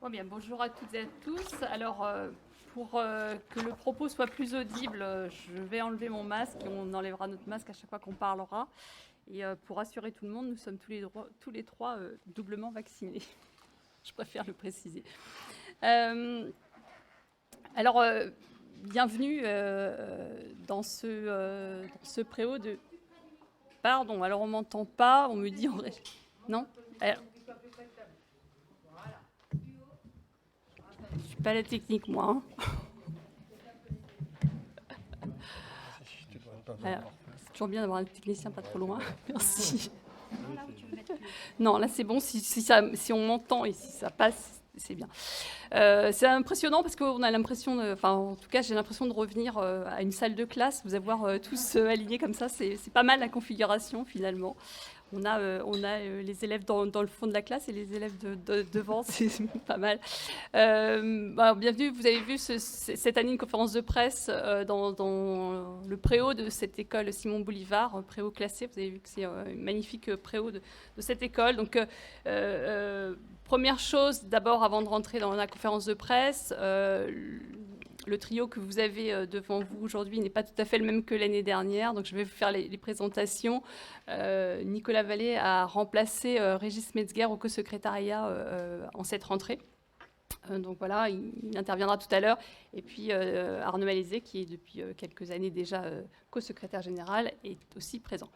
Oh bien, bonjour à toutes et à tous. Alors, pour que le propos soit plus audible, je vais enlever mon masque et on enlèvera notre masque à chaque fois qu'on parlera. Et pour rassurer tout le monde, nous sommes tous les trois doublement vaccinés. Je préfère le préciser. Alors, bienvenue dans ce préau de... Pardon, alors on m'entend pas, on me dit... Non alors... Je suis pas la technique, moi. Alors, c'est toujours bien d'avoir un technicien pas trop loin. Merci. Non, là c'est bon, si on m'entend et si ça passe, c'est bien. C'est impressionnant parce qu'on a l'impression, en tout cas j'ai l'impression de revenir à une salle de classe, vous avoir tous alignés comme ça, c'est pas mal la configuration finalement. On a les élèves dans le fond de la classe et les élèves devant, c'est pas mal. Bienvenue, vous avez vu cette année une conférence de presse dans le préau de cette école Simon Bolivar, préau classé. Vous avez vu que c'est un magnifique préau de cette école. Donc, première chose, d'abord, avant de rentrer dans la conférence de presse, le trio que vous avez devant vous aujourd'hui n'est pas tout à fait le même que l'année dernière, donc je vais vous faire les présentations. Nicolas Vallée a remplacé Régis Metzger au co-secrétariat en cette rentrée. Donc voilà, il interviendra tout à l'heure. Et puis Arnaud Malézé, qui est depuis quelques années déjà co-secrétaire général, est aussi présent.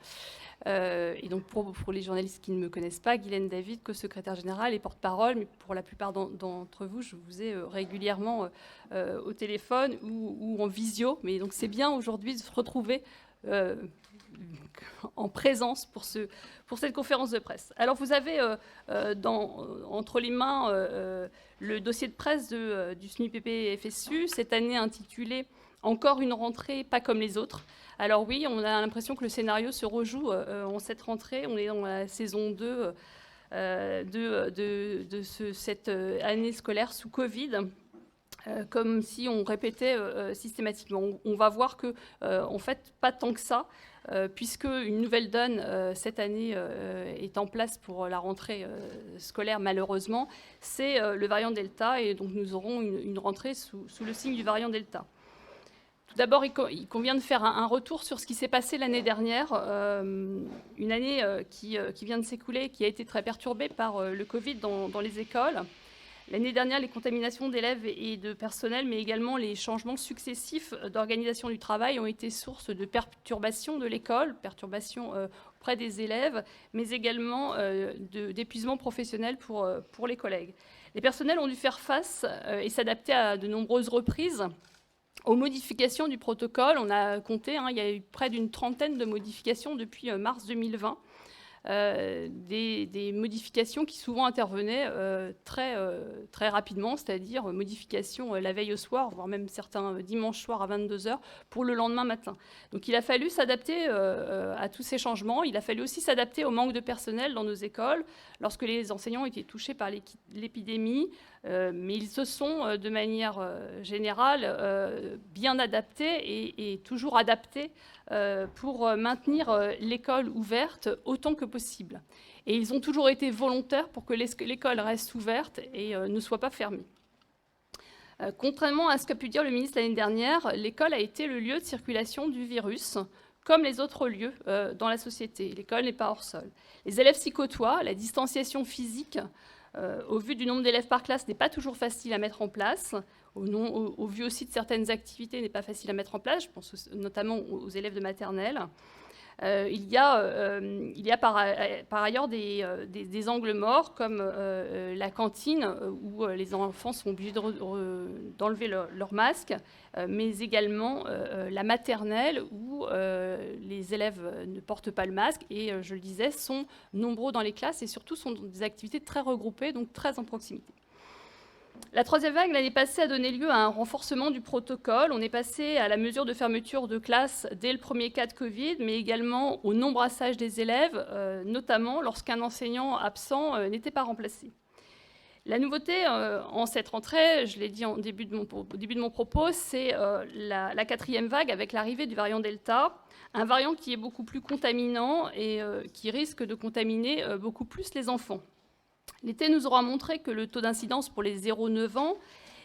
Et donc pour les journalistes qui ne me connaissent pas, Guylaine David, co-secrétaire générale et porte-parole, mais pour la plupart d'entre vous, je vous ai régulièrement au téléphone ou en visio. Mais donc c'est bien aujourd'hui de se retrouver en présence pour cette conférence de presse. Alors vous avez entre les mains le dossier de presse du SNUPP FSU, cette année intitulé « Encore une rentrée pas comme les autres ». Alors oui, on a l'impression que le scénario se rejoue en cette rentrée. On est dans la saison 2 de cette année scolaire sous Covid. Comme si on répétait systématiquement. On va voir que, en fait, pas tant que ça, puisque une nouvelle donne cette année est en place pour la rentrée scolaire, malheureusement, c'est le variant Delta, et donc nous aurons une rentrée sous le signe du variant Delta. Tout d'abord, il convient de faire un retour sur ce qui s'est passé l'année dernière, une année qui vient de s'écouler, qui a été très perturbée par le Covid dans les écoles. L'année dernière, les contaminations d'élèves et de personnel, mais également les changements successifs d'organisation du travail ont été source de perturbations de l'école, perturbations auprès des élèves, mais également d'épuisement professionnel pour les collègues. Les personnels ont dû faire face et s'adapter à de nombreuses reprises aux modifications du protocole. On a compté, il y a eu près d'une trentaine de modifications depuis mars 2020. Des modifications qui souvent intervenaient très rapidement, c'est-à-dire modifications la veille au soir, voire même certains dimanches soirs à 22h pour le lendemain matin. Donc il a fallu s'adapter à tous ces changements. Il a fallu aussi s'adapter au manque de personnel dans nos écoles lorsque les enseignants étaient touchés par l'épidémie, mais ils se sont de manière générale bien adaptés et toujours adaptés pour maintenir l'école ouverte autant que possible. Et ils ont toujours été volontaires pour que l'école reste ouverte et ne soit pas fermée. Contrairement à ce qu'a pu dire le ministre l'année dernière, l'école a été le lieu de circulation du virus, comme les autres lieux dans la société. L'école n'est pas hors sol. Les élèves s'y côtoient, la distanciation physique, au vu du nombre d'élèves par classe, n'est pas toujours facile à mettre en place. Au vu aussi de certaines activités, n'est pas facile à mettre en place. Je pense notamment aux élèves de maternelle. Il y a par ailleurs des angles morts, comme la cantine, où les enfants sont obligés d'enlever leur masque, mais également la maternelle, où les élèves ne portent pas le masque, et je le disais, sont nombreux dans les classes, et surtout sont dans des activités très regroupées, donc très en proximité. La troisième vague, l'année passée, a donné lieu à un renforcement du protocole. On est passé à la mesure de fermeture de classe dès le premier cas de Covid, mais également au non-brassage des élèves, notamment lorsqu'un enseignant absent n'était pas remplacé. La nouveauté en cette rentrée, je l'ai dit au début de mon propos, c'est la quatrième vague avec l'arrivée du variant Delta, un variant qui est beaucoup plus contaminant et qui risque de contaminer beaucoup plus les enfants. L'été nous aura montré que le taux d'incidence pour les 0-9 ans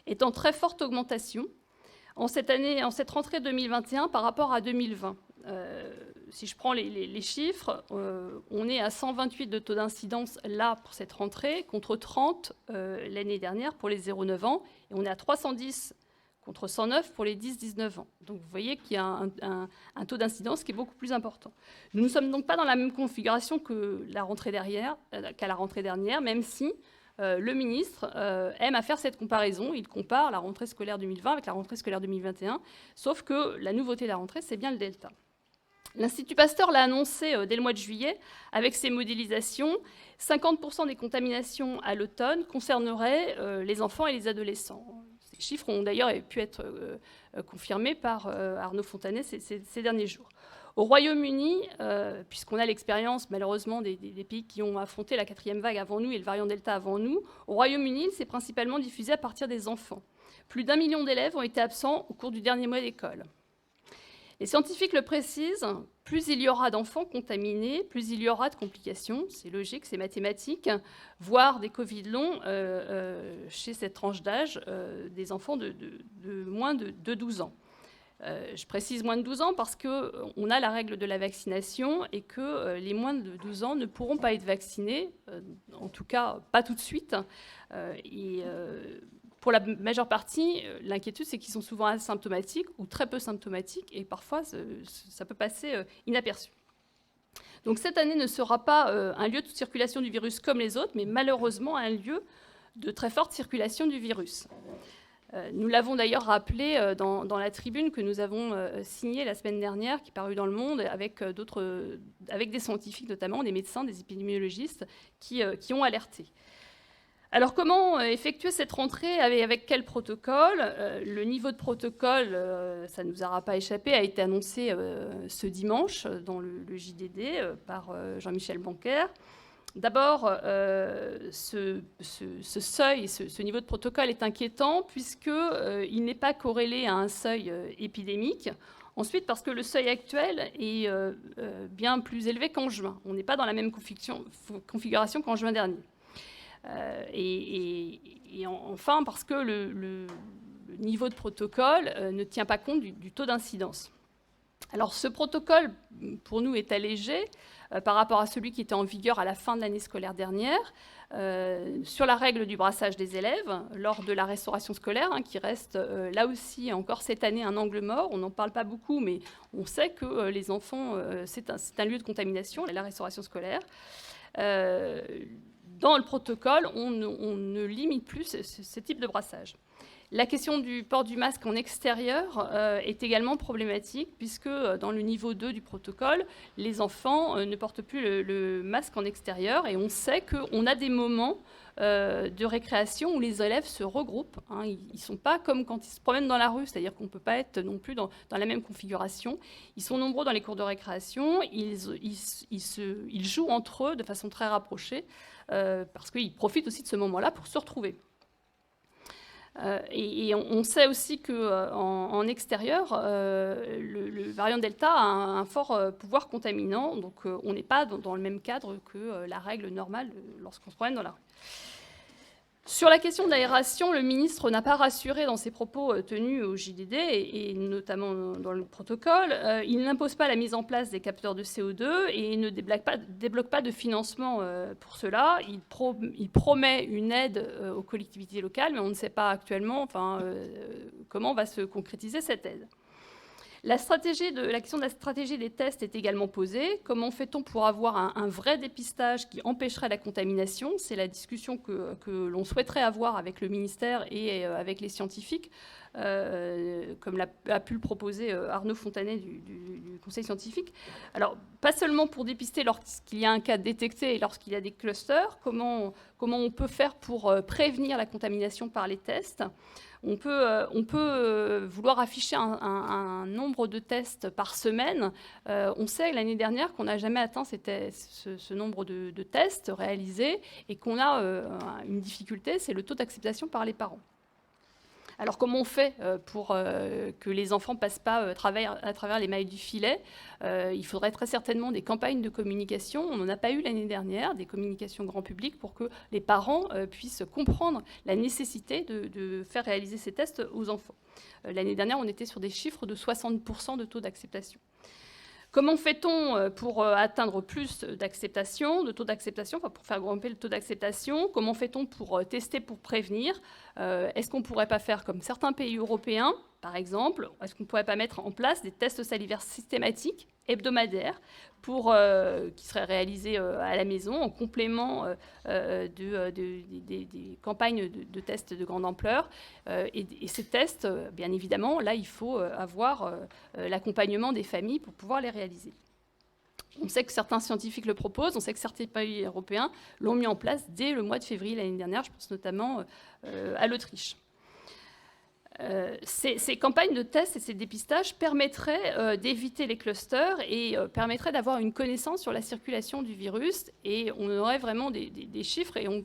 est en très forte augmentation en cette rentrée 2021 par rapport à 2020. Si je prends les chiffres, on est à 128 de taux d'incidence là pour cette rentrée, contre 30 l'année dernière pour les 0-9 ans, et on est à 310 contre 109 pour les 10-19 ans. Donc vous voyez qu'il y a un taux d'incidence qui est beaucoup plus important. Nous ne sommes donc pas dans la même configuration que qu'à la rentrée dernière, même si le ministre aime à faire cette comparaison. Il compare la rentrée scolaire 2020 avec la rentrée scolaire 2021, sauf que la nouveauté de la rentrée, c'est bien le delta. L'Institut Pasteur l'a annoncé dès le mois de juillet avec ses modélisations. 50% des contaminations à l'automne concerneraient les enfants et les adolescents. Ces chiffres ont d'ailleurs pu être confirmés par Arnaud Fontanet ces derniers jours. Au Royaume-Uni, puisqu'on a l'expérience malheureusement des pays qui ont affronté la 4e vague avant nous et le variant Delta avant nous, au Royaume-Uni, c'est principalement diffusé à partir des enfants. Plus d'1 million d'élèves ont été absents au cours du dernier mois d'école. Les scientifiques le précisent, plus il y aura d'enfants contaminés, plus il y aura de complications, c'est logique, c'est mathématique, voire des Covid longs chez cette tranche d'âge des enfants de moins de 12 ans. Je précise moins de 12 ans parce qu'on a la règle de la vaccination et que les moins de 12 ans ne pourront pas être vaccinés, en tout cas pas tout de suite. Pour la majeure partie, l'inquiétude, c'est qu'ils sont souvent asymptomatiques ou très peu symptomatiques, et parfois, ça peut passer inaperçu. Donc cette année ne sera pas un lieu de circulation du virus comme les autres, mais malheureusement un lieu de très forte circulation du virus. Nous l'avons d'ailleurs rappelé dans la tribune que nous avons signée la semaine dernière, qui est parue dans Le Monde, avec des scientifiques notamment, des médecins, des épidémiologistes, qui ont alerté. Alors comment effectuer cette rentrée, avec quel protocole? Le niveau de protocole, ça ne nous aura pas échappé, a été annoncé ce dimanche dans le JDD par Jean-Michel Blanquer. D'abord, ce seuil, ce niveau de protocole est inquiétant puisqu'il n'est pas corrélé à un seuil épidémique. Ensuite, parce que le seuil actuel est bien plus élevé qu'en juin. On n'est pas dans la même configuration qu'en juin dernier. Enfin, parce que le niveau de protocole ne tient pas compte du taux d'incidence. Alors, ce protocole, pour nous, est allégé par rapport à celui qui était en vigueur à la fin de l'année scolaire dernière, sur la règle du brassage des élèves lors de la restauration scolaire, qui reste là aussi encore cette année un angle mort. On n'en parle pas beaucoup, mais on sait que les enfants, c'est un lieu de contamination, la restauration scolaire. Dans le protocole, on ne limite plus ce type de brassage. La question du port du masque en extérieur est également problématique, puisque dans le niveau 2 du protocole, les enfants ne portent plus le masque en extérieur, et on sait qu'on a des moments de récréation où les élèves se regroupent. Ils ne sont pas comme quand ils se promènent dans la rue, c'est-à-dire qu'on ne peut pas être non plus dans la même configuration. Ils sont nombreux dans les cours de récréation, ils jouent entre eux de façon très rapprochée, parce qu'ils profitent aussi de ce moment-là pour se retrouver. Et on sait aussi qu'en extérieur, le variant Delta a un fort pouvoir contaminant, donc on n'est pas dans le même cadre que la règle normale lorsqu'on se promène dans la rue. Sur la question de l'aération, le ministre n'a pas rassuré dans ses propos tenus au JDD, et notamment dans le protocole. Il n'impose pas la mise en place des capteurs de CO2 et il ne débloque pas de financement pour cela. Il promet une aide aux collectivités locales, mais on ne sait pas actuellement comment va se concrétiser cette aide. La question de la stratégie des tests est également posée. Comment fait-on pour avoir un vrai dépistage qui empêcherait la contamination? C'est la discussion que l'on souhaiterait avoir avec le ministère et avec les scientifiques, comme a pu le proposer Arnaud Fontanet du Conseil scientifique. Alors, pas seulement pour dépister lorsqu'il y a un cas détecté et lorsqu'il y a des clusters, comment on peut faire pour prévenir la contamination par les tests? On peut vouloir afficher un nombre de tests par semaine. On sait l'année dernière qu'on n'a jamais atteint ce nombre de tests réalisés et qu'on a une difficulté, c'est le taux d'acceptation par les parents. Alors comment on fait pour que les enfants ne passent pas à travers les mailles du filet? Il faudrait très certainement des campagnes de communication. On n'en a pas eu l'année dernière, des communications grand public pour que les parents puissent comprendre la nécessité de faire réaliser ces tests aux enfants. L'année dernière, on était sur des chiffres de 60% de taux d'acceptation. Comment fait-on pour atteindre plus de taux d'acceptation, enfin pour faire grimper le taux d'acceptation? Comment fait-on pour tester, pour prévenir? Est-ce qu'on ne pourrait pas faire comme certains pays européens, par exemple? Est-ce qu'on ne pourrait pas mettre en place des tests salivaires systématiques, hebdomadaires, qui seraient réalisés à la maison, en complément des campagnes de tests de grande ampleur? Et ces tests, bien évidemment, là, il faut avoir l'accompagnement des familles pour pouvoir les réaliser. On sait que certains scientifiques le proposent, on sait que certains pays européens l'ont mis en place dès le mois de février l'année dernière, je pense notamment à l'Autriche. Ces campagnes de tests et ces dépistages permettraient d'éviter les clusters et permettraient d'avoir une connaissance sur la circulation du virus, et on aurait vraiment des chiffres et on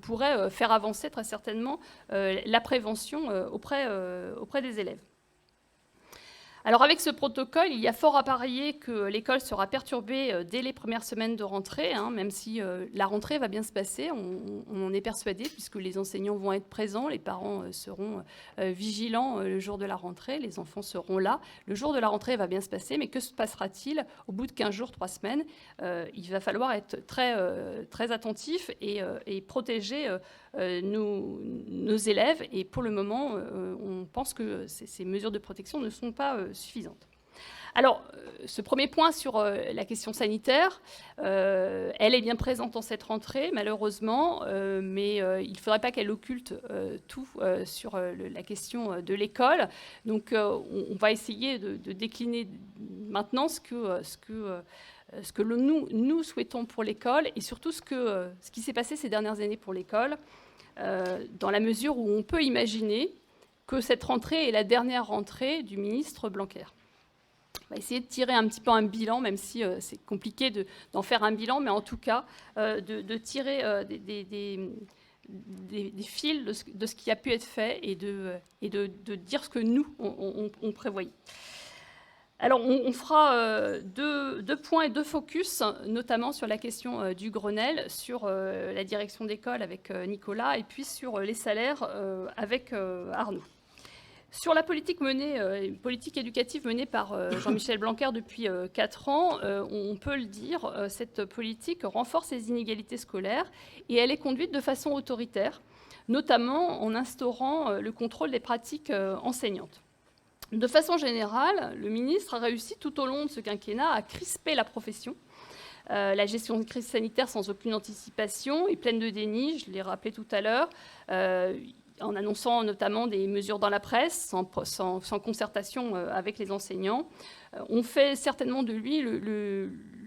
pourrait faire avancer très certainement la prévention auprès des élèves. Alors avec ce protocole, il y a fort à parier que l'école sera perturbée dès les premières semaines de rentrée, même si la rentrée va bien se passer, on en est persuadé, puisque les enseignants vont être présents, les parents seront vigilants le jour de la rentrée, les enfants seront là. Le jour de la rentrée va bien se passer, mais que se passera-t-il au bout de 15 jours, 3 semaines? Il va falloir être très attentif et protéger nos élèves, et pour le moment, on pense que ces mesures de protection ne sont pas suffisantes. Alors, ce premier point sur la question sanitaire, elle est bien présente en cette rentrée, malheureusement, mais il ne faudrait pas qu'elle occulte tout sur la question de l'école. Donc, on va essayer de décliner maintenant ce que nous souhaitons pour l'école, et surtout ce qui s'est passé ces dernières années pour l'école, dans la mesure où on peut imaginer que cette rentrée est la dernière rentrée du ministre Blanquer. On va essayer de tirer un petit peu un bilan, même si c'est compliqué d'en faire un bilan, mais en tout cas de tirer des fils de ce qui a pu être fait et de dire ce que nous, on prévoyait. Alors, on fera deux points et deux focus, notamment sur la question du Grenelle, sur la direction d'école avec Nicolas, et puis sur les salaires avec Arnaud. Sur la politique éducative menée par Jean-Michel Blanquer depuis 4 ans, on peut le dire, cette politique renforce les inégalités scolaires, et elle est conduite de façon autoritaire, notamment en instaurant le contrôle des pratiques enseignantes. De façon générale, le ministre a réussi tout au long de ce quinquennat à crisper la profession. La gestion de crise sanitaire sans aucune anticipation et pleine de déni, je l'ai rappelé tout à l'heure, en annonçant notamment des mesures dans la presse, sans concertation avec les enseignants. On fait certainement de lui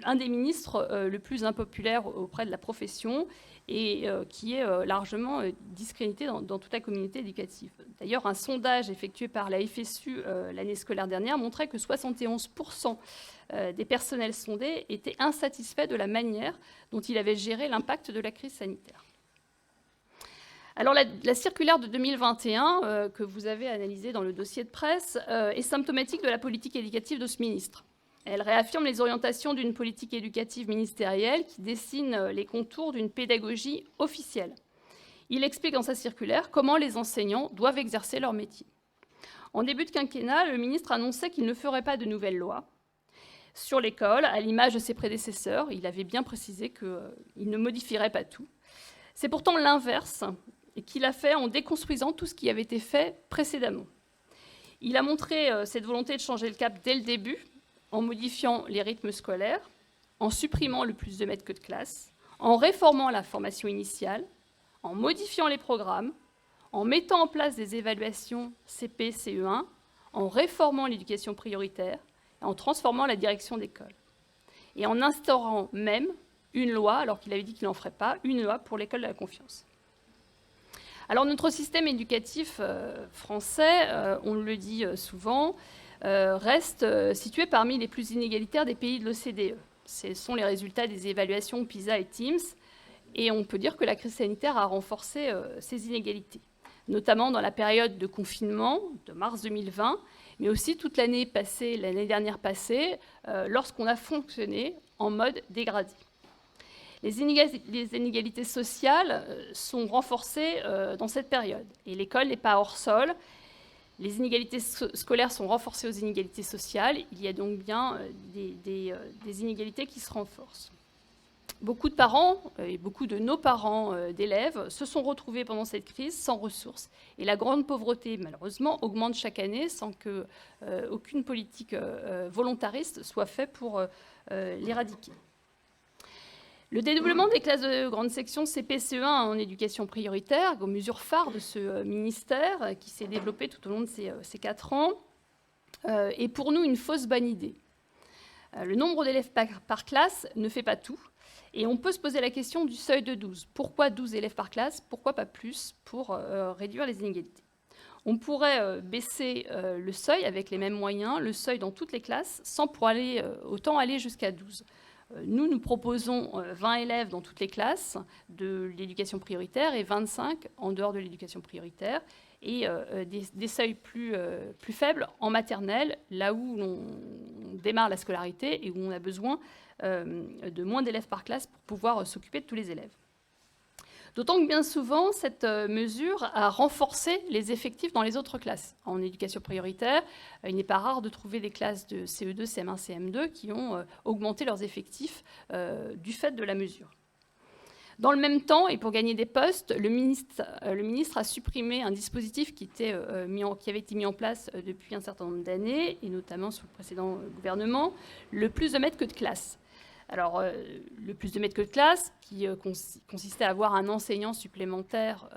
un des ministres le plus impopulaire auprès de la profession, et qui est largement discrédité dans toute la communauté éducative. D'ailleurs, un sondage effectué par la FSU l'année scolaire dernière montrait que 71% des personnels sondés étaient insatisfaits de la manière dont il avait géré l'impact de la crise sanitaire. Alors la circulaire de 2021, que vous avez analysée dans le dossier de presse, est symptomatique de la politique éducative de ce ministre. Elle réaffirme les orientations d'une politique éducative ministérielle qui dessine les contours d'une pédagogie officielle. Il explique dans sa circulaire comment les enseignants doivent exercer leur métier. En début de quinquennat, le ministre annonçait qu'il ne ferait pas de nouvelles lois sur l'école, à l'image de ses prédécesseurs. Il avait bien précisé qu'il ne modifierait pas tout. C'est pourtant l'inverse qu'il a fait en déconstruisant tout ce qui avait été fait précédemment. Il a montré cette volonté de changer le cap dès le début, en modifiant les rythmes scolaires, en supprimant le plus de maîtres que de classe, en réformant la formation initiale, en modifiant les programmes, en mettant en place des évaluations CP, CE1, en réformant l'éducation prioritaire, en transformant la direction d'école, et en instaurant même une loi, alors qu'il avait dit qu'il n'en ferait pas, une loi pour l'école de la confiance. Alors notre système éducatif français, on le dit souvent, reste situé parmi les plus inégalitaires des pays de l'OCDE. Ce sont les résultats des évaluations PISA et TIMSS, et on peut dire que la crise sanitaire a renforcé ces inégalités. notamment dans la période de confinement de mars 2020, mais aussi toute l'année passée, l'année dernière passée, lorsqu'on a fonctionné en mode dégradé. Les inégalités sociales sont renforcées dans cette période, et l'école n'est pas hors sol. Les inégalités scolaires sont renforcées aux inégalités sociales. Il y a donc bien des inégalités qui se renforcent. Beaucoup de parents, et beaucoup de nos parents d'élèves, se sont retrouvés pendant cette crise sans ressources. Et la grande pauvreté, malheureusement, augmente chaque année sans qu'aucune politique volontariste soit faite pour l'éradiquer. Le dédoublement des classes de grande section CP-CE1 en éducation prioritaire, aux mesures phares de ce ministère qui s'est développé tout au long de ces 4 ans, est pour nous une fausse bonne idée. Le nombre d'élèves par classe ne fait pas tout. Et on peut se poser la question du seuil de 12. Pourquoi 12 élèves par classe? Pourquoi pas plus pour réduire les inégalités? On pourrait baisser le seuil avec les mêmes moyens, le seuil dans toutes les classes, sans pour autant aller jusqu'à 12. Nous proposons 20 élèves dans toutes les classes de l'éducation prioritaire et 25 en dehors de l'éducation prioritaire, et des seuils plus faibles en maternelle, là où l'on démarre la scolarité et où on a besoin de moins d'élèves par classe pour pouvoir s'occuper de tous les élèves. D'autant que bien souvent, cette mesure a renforcé les effectifs dans les autres classes. En éducation prioritaire, il n'est pas rare de trouver des classes de CE2, CM1, CM2 qui ont augmenté leurs effectifs du fait de la mesure. Dans le même temps, et pour gagner des postes, le ministre a supprimé un dispositif qui avait été mis en place depuis un certain nombre d'années, et notamment sous le précédent gouvernement, le plus de maîtres que de classes. Alors, le plus de maîtres que de classe, qui consistait à avoir un enseignant supplémentaire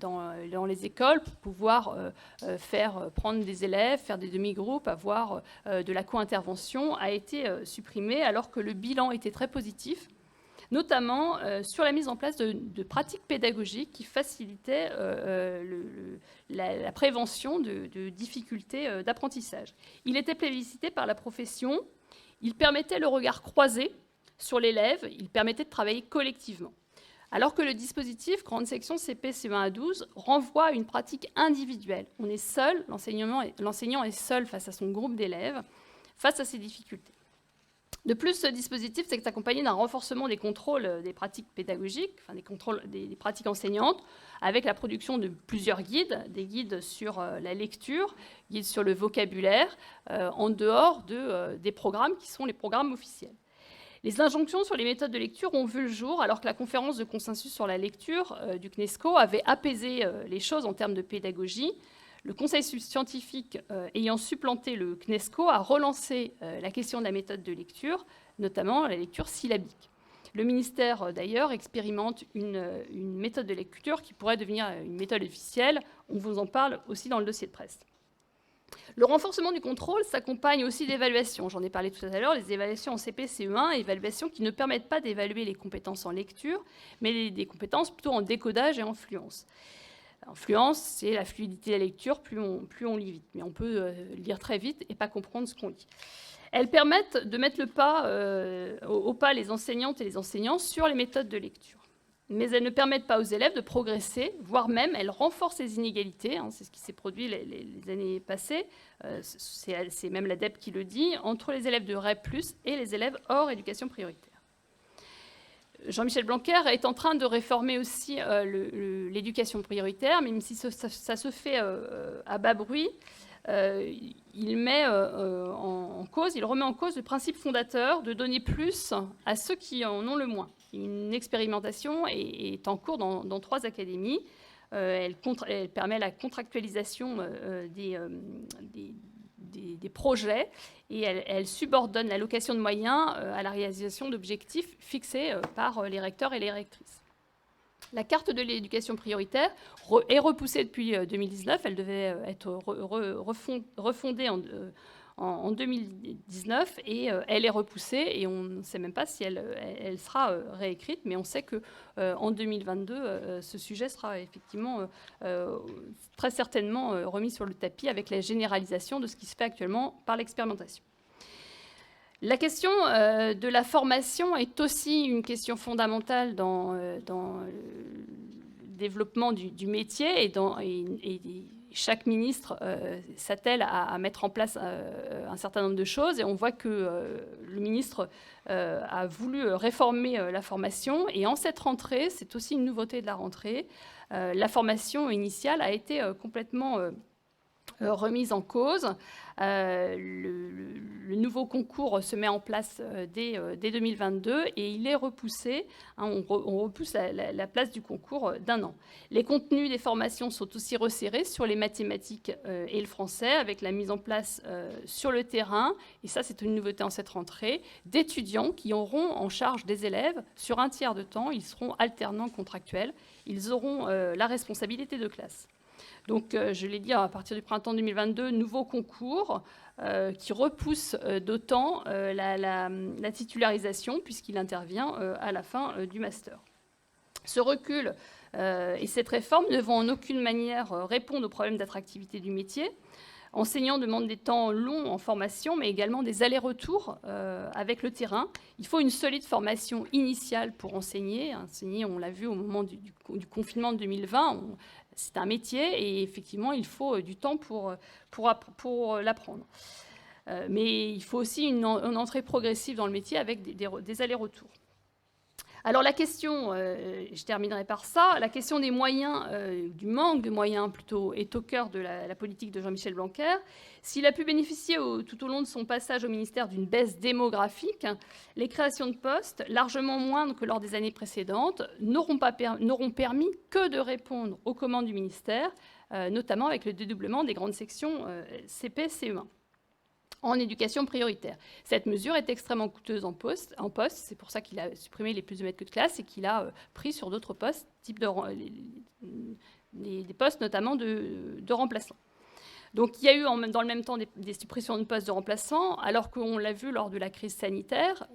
dans les écoles pour pouvoir faire prendre des élèves, faire des demi-groupes, avoir de la co-intervention, a été supprimé alors que le bilan était très positif, notamment sur la mise en place de pratiques pédagogiques qui facilitaient la prévention de difficultés d'apprentissage. Il était plébiscité par la profession. Il permettait le regard croisé sur l'élève, il permettait de travailler collectivement. Alors que le dispositif grande section CP CE1 à 12 renvoie à une pratique individuelle. On est seul, l'enseignant est seul face à son groupe d'élèves, face à ses difficultés. De plus, ce dispositif s'est accompagné d'un renforcement des contrôles des pratiques pédagogiques, enfin des contrôles des pratiques enseignantes, avec la production de plusieurs guides, des guides sur la lecture, guides sur le vocabulaire, en dehors des programmes qui sont les programmes officiels. Les injonctions sur les méthodes de lecture ont vu le jour alors que la conférence de consensus sur la lecture du CNESCO avait apaisé les choses en termes de pédagogie. Le conseil scientifique ayant supplanté le CNESCO a relancé la question de la méthode de lecture, notamment la lecture syllabique. Le ministère, d'ailleurs, expérimente une méthode de lecture qui pourrait devenir une méthode officielle. On vous en parle aussi dans le dossier de presse. Le renforcement du contrôle s'accompagne aussi d'évaluations. J'en ai parlé tout à l'heure, les évaluations en CP, CE1, évaluations qui ne permettent pas d'évaluer les compétences en lecture, mais des compétences plutôt en décodage et en fluence. En fluence, c'est la fluidité de la lecture, plus on lit vite. Mais on peut lire très vite et pas comprendre ce qu'on lit. Elles permettent de mettre au pas les enseignantes et les enseignants sur les méthodes de lecture. Mais elles ne permettent pas aux élèves de progresser, voire même elles renforcent les inégalités. C'est ce qui s'est produit les années passées. C'est même l'ADEPE qui le dit, entre les élèves de REP+, et les élèves hors éducation prioritaire. Jean-Michel Blanquer est en train de réformer aussi l'éducation prioritaire, même si ça se fait à bas bruit. Il remet en cause le principe fondateur de donner plus à ceux qui en ont le moins. Une expérimentation est en cours dans 3 académies. Elle permet la contractualisation des projets et elle subordonne l'allocation de moyens à la réalisation d'objectifs fixés par les recteurs et les rectrices. La carte de l'éducation prioritaire est repoussée depuis 2019. Elle devait être refondée en 2019 et elle est repoussée et on ne sait même pas si elle sera réécrite, mais on sait qu'en 2022, ce sujet sera effectivement très certainement remis sur le tapis avec la généralisation de ce qui se fait actuellement par l'expérimentation. La question de la formation est aussi une question fondamentale dans développement du métier et chaque ministre s'attelle à mettre en place un certain nombre de choses. Et on voit que le ministre a voulu réformer la formation. Et en cette rentrée, c'est aussi une nouveauté de la rentrée, la formation initiale a été complètement remise en cause. Le nouveau concours se met en place dès 2022 et il est repoussé. On repousse la place du concours d'1 an. Les contenus des formations sont aussi resserrés sur les mathématiques et le français, avec la mise en place sur le terrain, et ça c'est une nouveauté en cette rentrée, d'étudiants qui auront en charge des élèves sur un tiers de temps. Ils seront alternants contractuels. Ils auront la responsabilité de classe. Donc, je l'ai dit, à partir du printemps 2022, nouveau concours qui repousse d'autant la titularisation, puisqu'il intervient à la fin du master. Ce recul et cette réforme ne vont en aucune manière répondre aux problèmes d'attractivité du métier. Enseignants demandent des temps longs en formation, mais également des allers-retours avec le terrain. Il faut une solide formation initiale pour enseigner. Enseigner, on l'a vu au moment du confinement de 2020, c'est un métier et effectivement, il faut du temps pour l'apprendre. Mais il faut aussi une entrée progressive dans le métier avec des allers-retours. Alors la question, je terminerai par ça, la question des moyens, du manque de moyens plutôt, est au cœur de la politique de Jean-Michel Blanquer. S'il a pu bénéficier tout au long de son passage au ministère d'une baisse démographique, les créations de postes, largement moindres que lors des années précédentes, n'auront permis que de répondre aux commandes du ministère, notamment avec le dédoublement des grandes sections CP, CE1. En éducation prioritaire. Cette mesure est extrêmement coûteuse en poste. C'est pour ça qu'il a supprimé les plus de maîtres que de classe et qu'il a pris sur d'autres postes, type des postes notamment de remplaçants. Donc il y a eu dans le même temps des suppressions de postes de remplaçants, alors qu'on l'a vu lors de la crise sanitaire,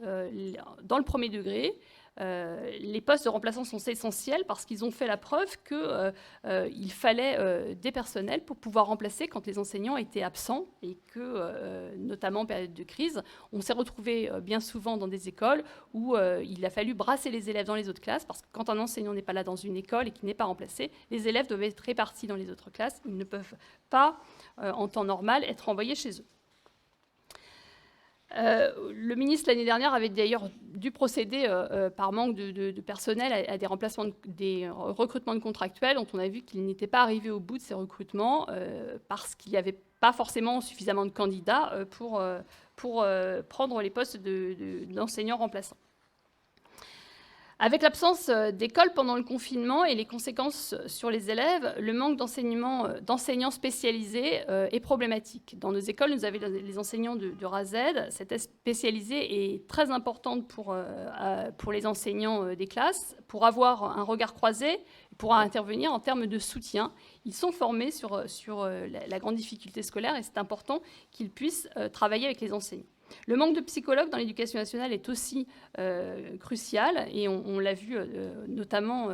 dans le premier degré, les postes de remplaçants sont essentiels parce qu'ils ont fait la preuve qu'il fallait des personnels pour pouvoir remplacer quand les enseignants étaient absents et que, notamment en période de crise, on s'est retrouvé bien souvent dans des écoles où il a fallu brasser les élèves dans les autres classes parce que quand un enseignant n'est pas là dans une école et qu'il n'est pas remplacé, les élèves doivent être répartis dans les autres classes. Ils ne peuvent pas, en temps normal, être envoyés chez eux. Le ministre, l'année dernière, avait d'ailleurs dû procéder, par manque de personnel, à des recrutements de contractuels dont on a vu qu'il n'était pas arrivé au bout de ces recrutements parce qu'il n'y avait pas forcément suffisamment de candidats pour prendre les postes d'enseignants remplaçants. Avec l'absence d'école pendant le confinement et les conséquences sur les élèves, le manque d'enseignants spécialisés est problématique. Dans nos écoles, nous avons les enseignants de A à Z. Cette spécialisée est très importante pour les enseignants des classes, pour avoir un regard croisé, pour intervenir en termes de soutien. Ils sont formés sur la grande difficulté scolaire et c'est important qu'ils puissent travailler avec les enseignants. Le manque de psychologues dans l'éducation nationale est aussi crucial et on l'a vu notamment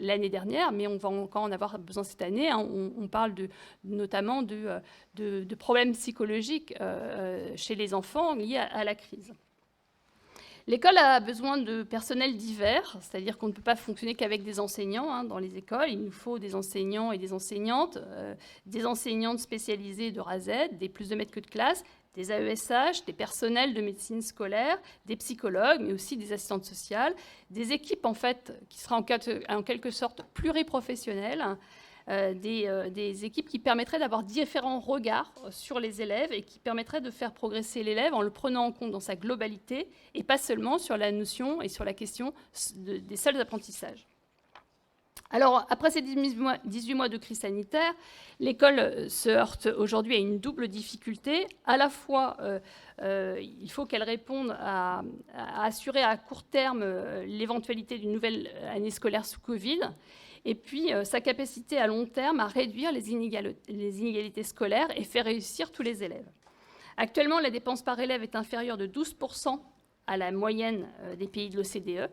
l'année dernière, mais on va encore en avoir besoin cette année. Hein. On parle notamment de problèmes psychologiques chez les enfants liés à la crise. L'école a besoin de personnel divers, c'est-à-dire qu'on ne peut pas fonctionner qu'avec des enseignants dans les écoles. Il nous faut des enseignants et des enseignantes spécialisées de A à Z, des plus de maîtres que de classe, des AESH, des personnels de médecine scolaire, des psychologues, mais aussi des assistantes sociales, des équipes en fait qui seraient en quelque sorte pluriprofessionnelles, des équipes qui permettraient d'avoir différents regards sur les élèves et qui permettraient de faire progresser l'élève en le prenant en compte dans sa globalité et pas seulement sur la notion et sur la question des seuls apprentissages. Alors, après ces 18 mois de crise sanitaire, l'école se heurte aujourd'hui à une double difficulté. À la fois, il faut qu'elle réponde à assurer à court terme l'éventualité d'une nouvelle année scolaire sous Covid, et puis sa capacité à long terme à réduire les inégalités scolaires et faire réussir tous les élèves. Actuellement, la dépense par élève est inférieure de 12% à la moyenne des pays de l'OCDE.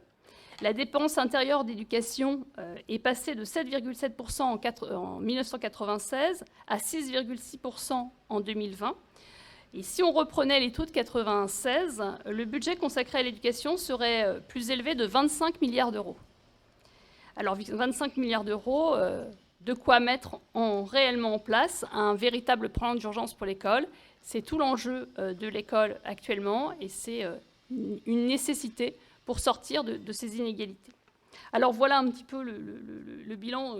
La dépense intérieure d'éducation est passée de 7,7% en 1996 à 6,6% en 2020. Et si on reprenait les taux de 1996, le budget consacré à l'éducation serait plus élevé de 25 milliards d'euros. Alors 25 milliards d'euros, de quoi mettre réellement en place un véritable plan d'urgence pour l'école. C'est tout l'enjeu de l'école actuellement et c'est une nécessité pour sortir de ces inégalités. Alors voilà un petit peu le bilan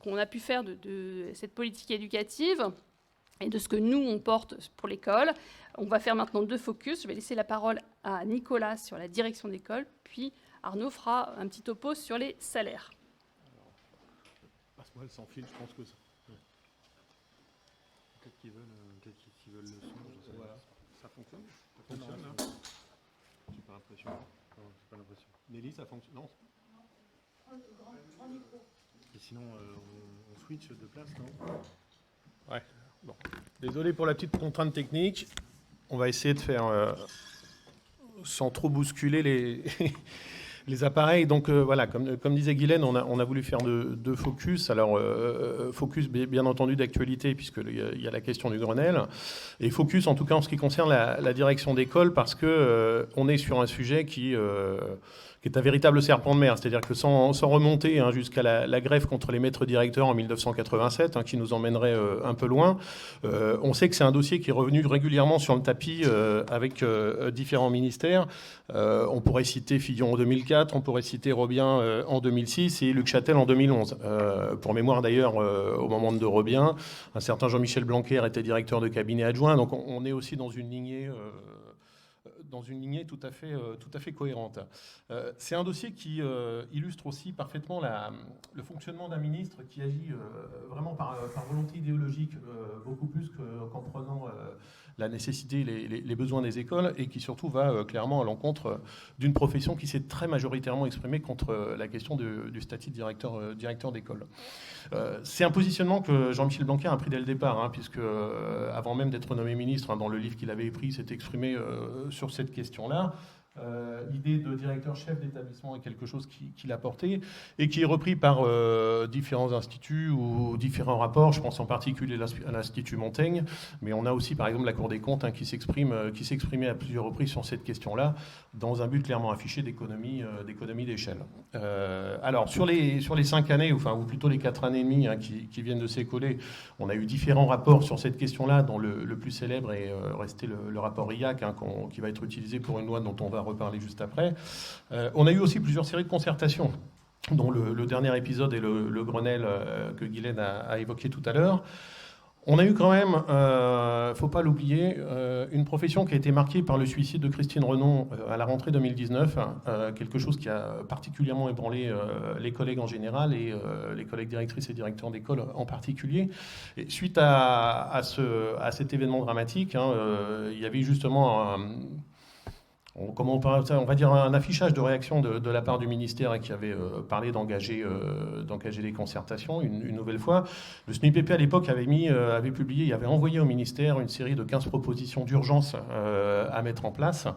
qu'on a pu faire de cette politique éducative et de ce que nous, on porte pour l'école. On va faire maintenant 2 focus. Je vais laisser la parole à Nicolas sur la direction d'école, puis Arnaud fera un petit topo sur les salaires. Passe-moi le sans fil, je pense que ça... Peut-être qu'ils veulent le son, je sais pas. Ça fonctionne. Ça fonctionne, là. J'ai pas l'impression. Non, j'ai pas l'impression. Nelly, ça fonctionne. Non. Et sinon, on switch de place, non? Ouais. Bon. Désolé pour la petite contrainte technique. On va essayer de faire sans trop bousculer les appareils. Donc voilà, comme disait Guylaine, on a voulu faire 2 focus. Alors, focus bien entendu d'actualité, puisqu'il y a la question du Grenelle. Et focus en tout cas en ce qui concerne la direction d'école, parce qu'on est sur un sujet qui est un véritable serpent de mer. C'est-à-dire que sans remonter jusqu'à la grève contre les maîtres directeurs en 1987, qui nous emmènerait un peu loin, on sait que c'est un dossier qui est revenu régulièrement sur le tapis avec différents ministères. On pourrait citer Fillon en 2004, on pourrait citer Robien en 2006 et Luc Châtel en 2011. Pour mémoire d'ailleurs, au moment de Robien, un certain Jean-Michel Blanquer était directeur de cabinet adjoint. Donc on est aussi dans une lignée... tout à fait cohérente. C'est un dossier qui illustre aussi parfaitement le fonctionnement d'un ministre qui agit vraiment par volonté idéologique, beaucoup plus qu'en prenant la nécessité, les besoins des écoles, et qui surtout va clairement à l'encontre d'une profession qui s'est très majoritairement exprimée contre la question du statut de directeur d'école. C'est un positionnement que Jean-Michel Blanquer a pris dès le départ, puisque avant même d'être nommé ministre, dans le livre qu'il avait écrit, il s'est exprimé sur cette question-là. L'idée de directeur-chef d'établissement est quelque chose qu'il a porté et qui est repris par différents instituts ou différents rapports. Je pense en particulier à l'Institut Montaigne, mais on a aussi par exemple la Cour des comptes qui s'exprimait à plusieurs reprises sur cette question-là, dans un but clairement affiché d'économie d'échelle. Alors sur les 5 années, ou plutôt les 4 années et demie qui viennent de s'écouler, on a eu différents rapports sur cette question-là, dont le plus célèbre est resté le rapport IAC, qui va être utilisé pour une loi dont on va reparler juste après. On a eu aussi plusieurs séries de concertations, dont le dernier épisode est le Grenelle que Guylaine a évoqué tout à l'heure. On a eu quand même, faut pas l'oublier, une profession qui a été marquée par le suicide de Christine Renon à la rentrée 2019, quelque chose qui a particulièrement ébranlé les collègues en général et les collègues directrices et directeurs d'école en particulier. Et suite à cet événement dramatique, il y avait justement on va dire un affichage de réaction de la part du ministère qui avait parlé d'engager des concertations une nouvelle fois. Le SNUIPP à l'époque avait envoyé au ministère une série de 15 propositions d'urgence à mettre en place.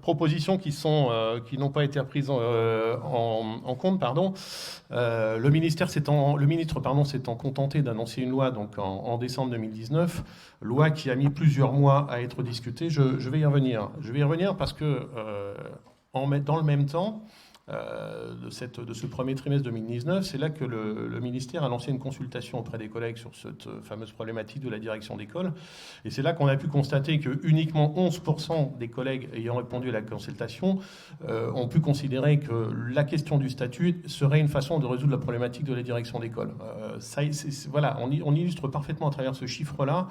Propositions qui n'ont pas été prises en compte. Le ministre s'étant contenté d'annoncer une loi donc en décembre 2019, loi qui a mis plusieurs mois à être discutée. Je vais y revenir. Je vais y revenir parce que dans le même temps, de ce premier trimestre 2019, c'est là que le ministère a lancé une consultation auprès des collègues sur cette fameuse problématique de la direction d'école. Et c'est là qu'on a pu constater que uniquement 11% des collègues ayant répondu à la consultation ont pu considérer que la question du statut serait une façon de résoudre la problématique de la direction d'école. Voilà, on illustre parfaitement à travers ce chiffre-là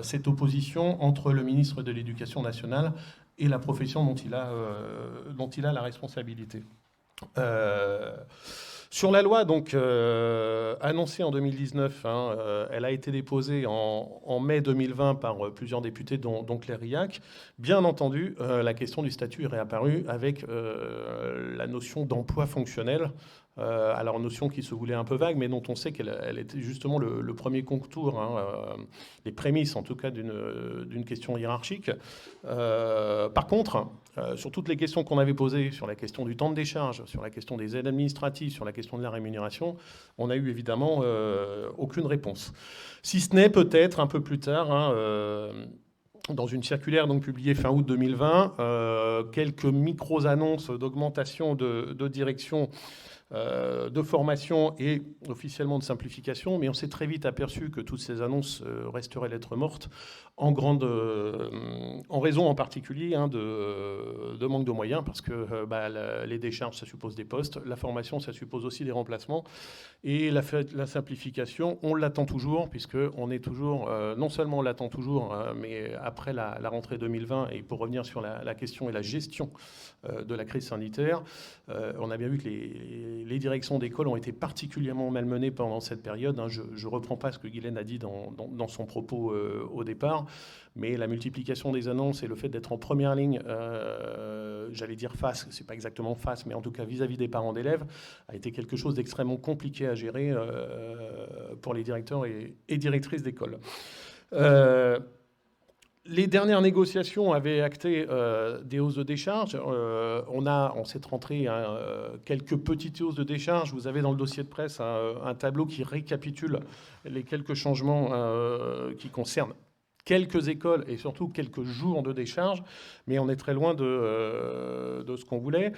cette opposition entre le ministre de l'Éducation nationale et la profession dont il a la responsabilité. Sur la loi donc annoncée en 2019, elle a été déposée en mai 2020 par plusieurs députés, dont Claire Riac. Bien entendu, la question du statut est réapparue avec la notion d'emploi fonctionnel. Alors, notion qui se voulait un peu vague, mais dont on sait qu'elle était justement le premier contour, les prémices en tout cas d'une question hiérarchique. Par contre, sur toutes les questions qu'on avait posées, sur la question du temps de décharge, sur la question des aides administratives, sur la question de la rémunération, on n'a eu évidemment aucune réponse. Si ce n'est peut-être un peu plus tard, dans une circulaire donc publiée fin août 2020, quelques micro-annonces d'augmentation de direction, de formation et officiellement de simplification, mais on s'est très vite aperçu que toutes ces annonces resteraient lettres mortes en raison en particulier de manque de moyens, parce que les décharges, ça suppose des postes, la formation, ça suppose aussi des remplacements, et la simplification, on l'attend toujours, puisqu'on est toujours, non seulement on l'attend toujours, mais après la rentrée 2020, et pour revenir sur la question et la gestion de la crise sanitaire, on a bien vu que les directions d'école ont été particulièrement malmenées pendant cette période. Je ne reprends pas ce que Guylaine a dit dans son propos au départ, mais la multiplication des annonces et le fait d'être en première ligne, j'allais dire face, c'est pas exactement face, mais en tout cas vis-à-vis des parents d'élèves, a été quelque chose d'extrêmement compliqué à gérer pour les directeurs et directrices d'école. Les dernières négociations avaient acté des hausses de décharges. On a, en cette rentrée, quelques petites hausses de décharges. Vous avez dans le dossier de presse un tableau qui récapitule les quelques changements qui concernent quelques écoles et surtout quelques jours de décharge, mais on est très loin de ce qu'on voulait.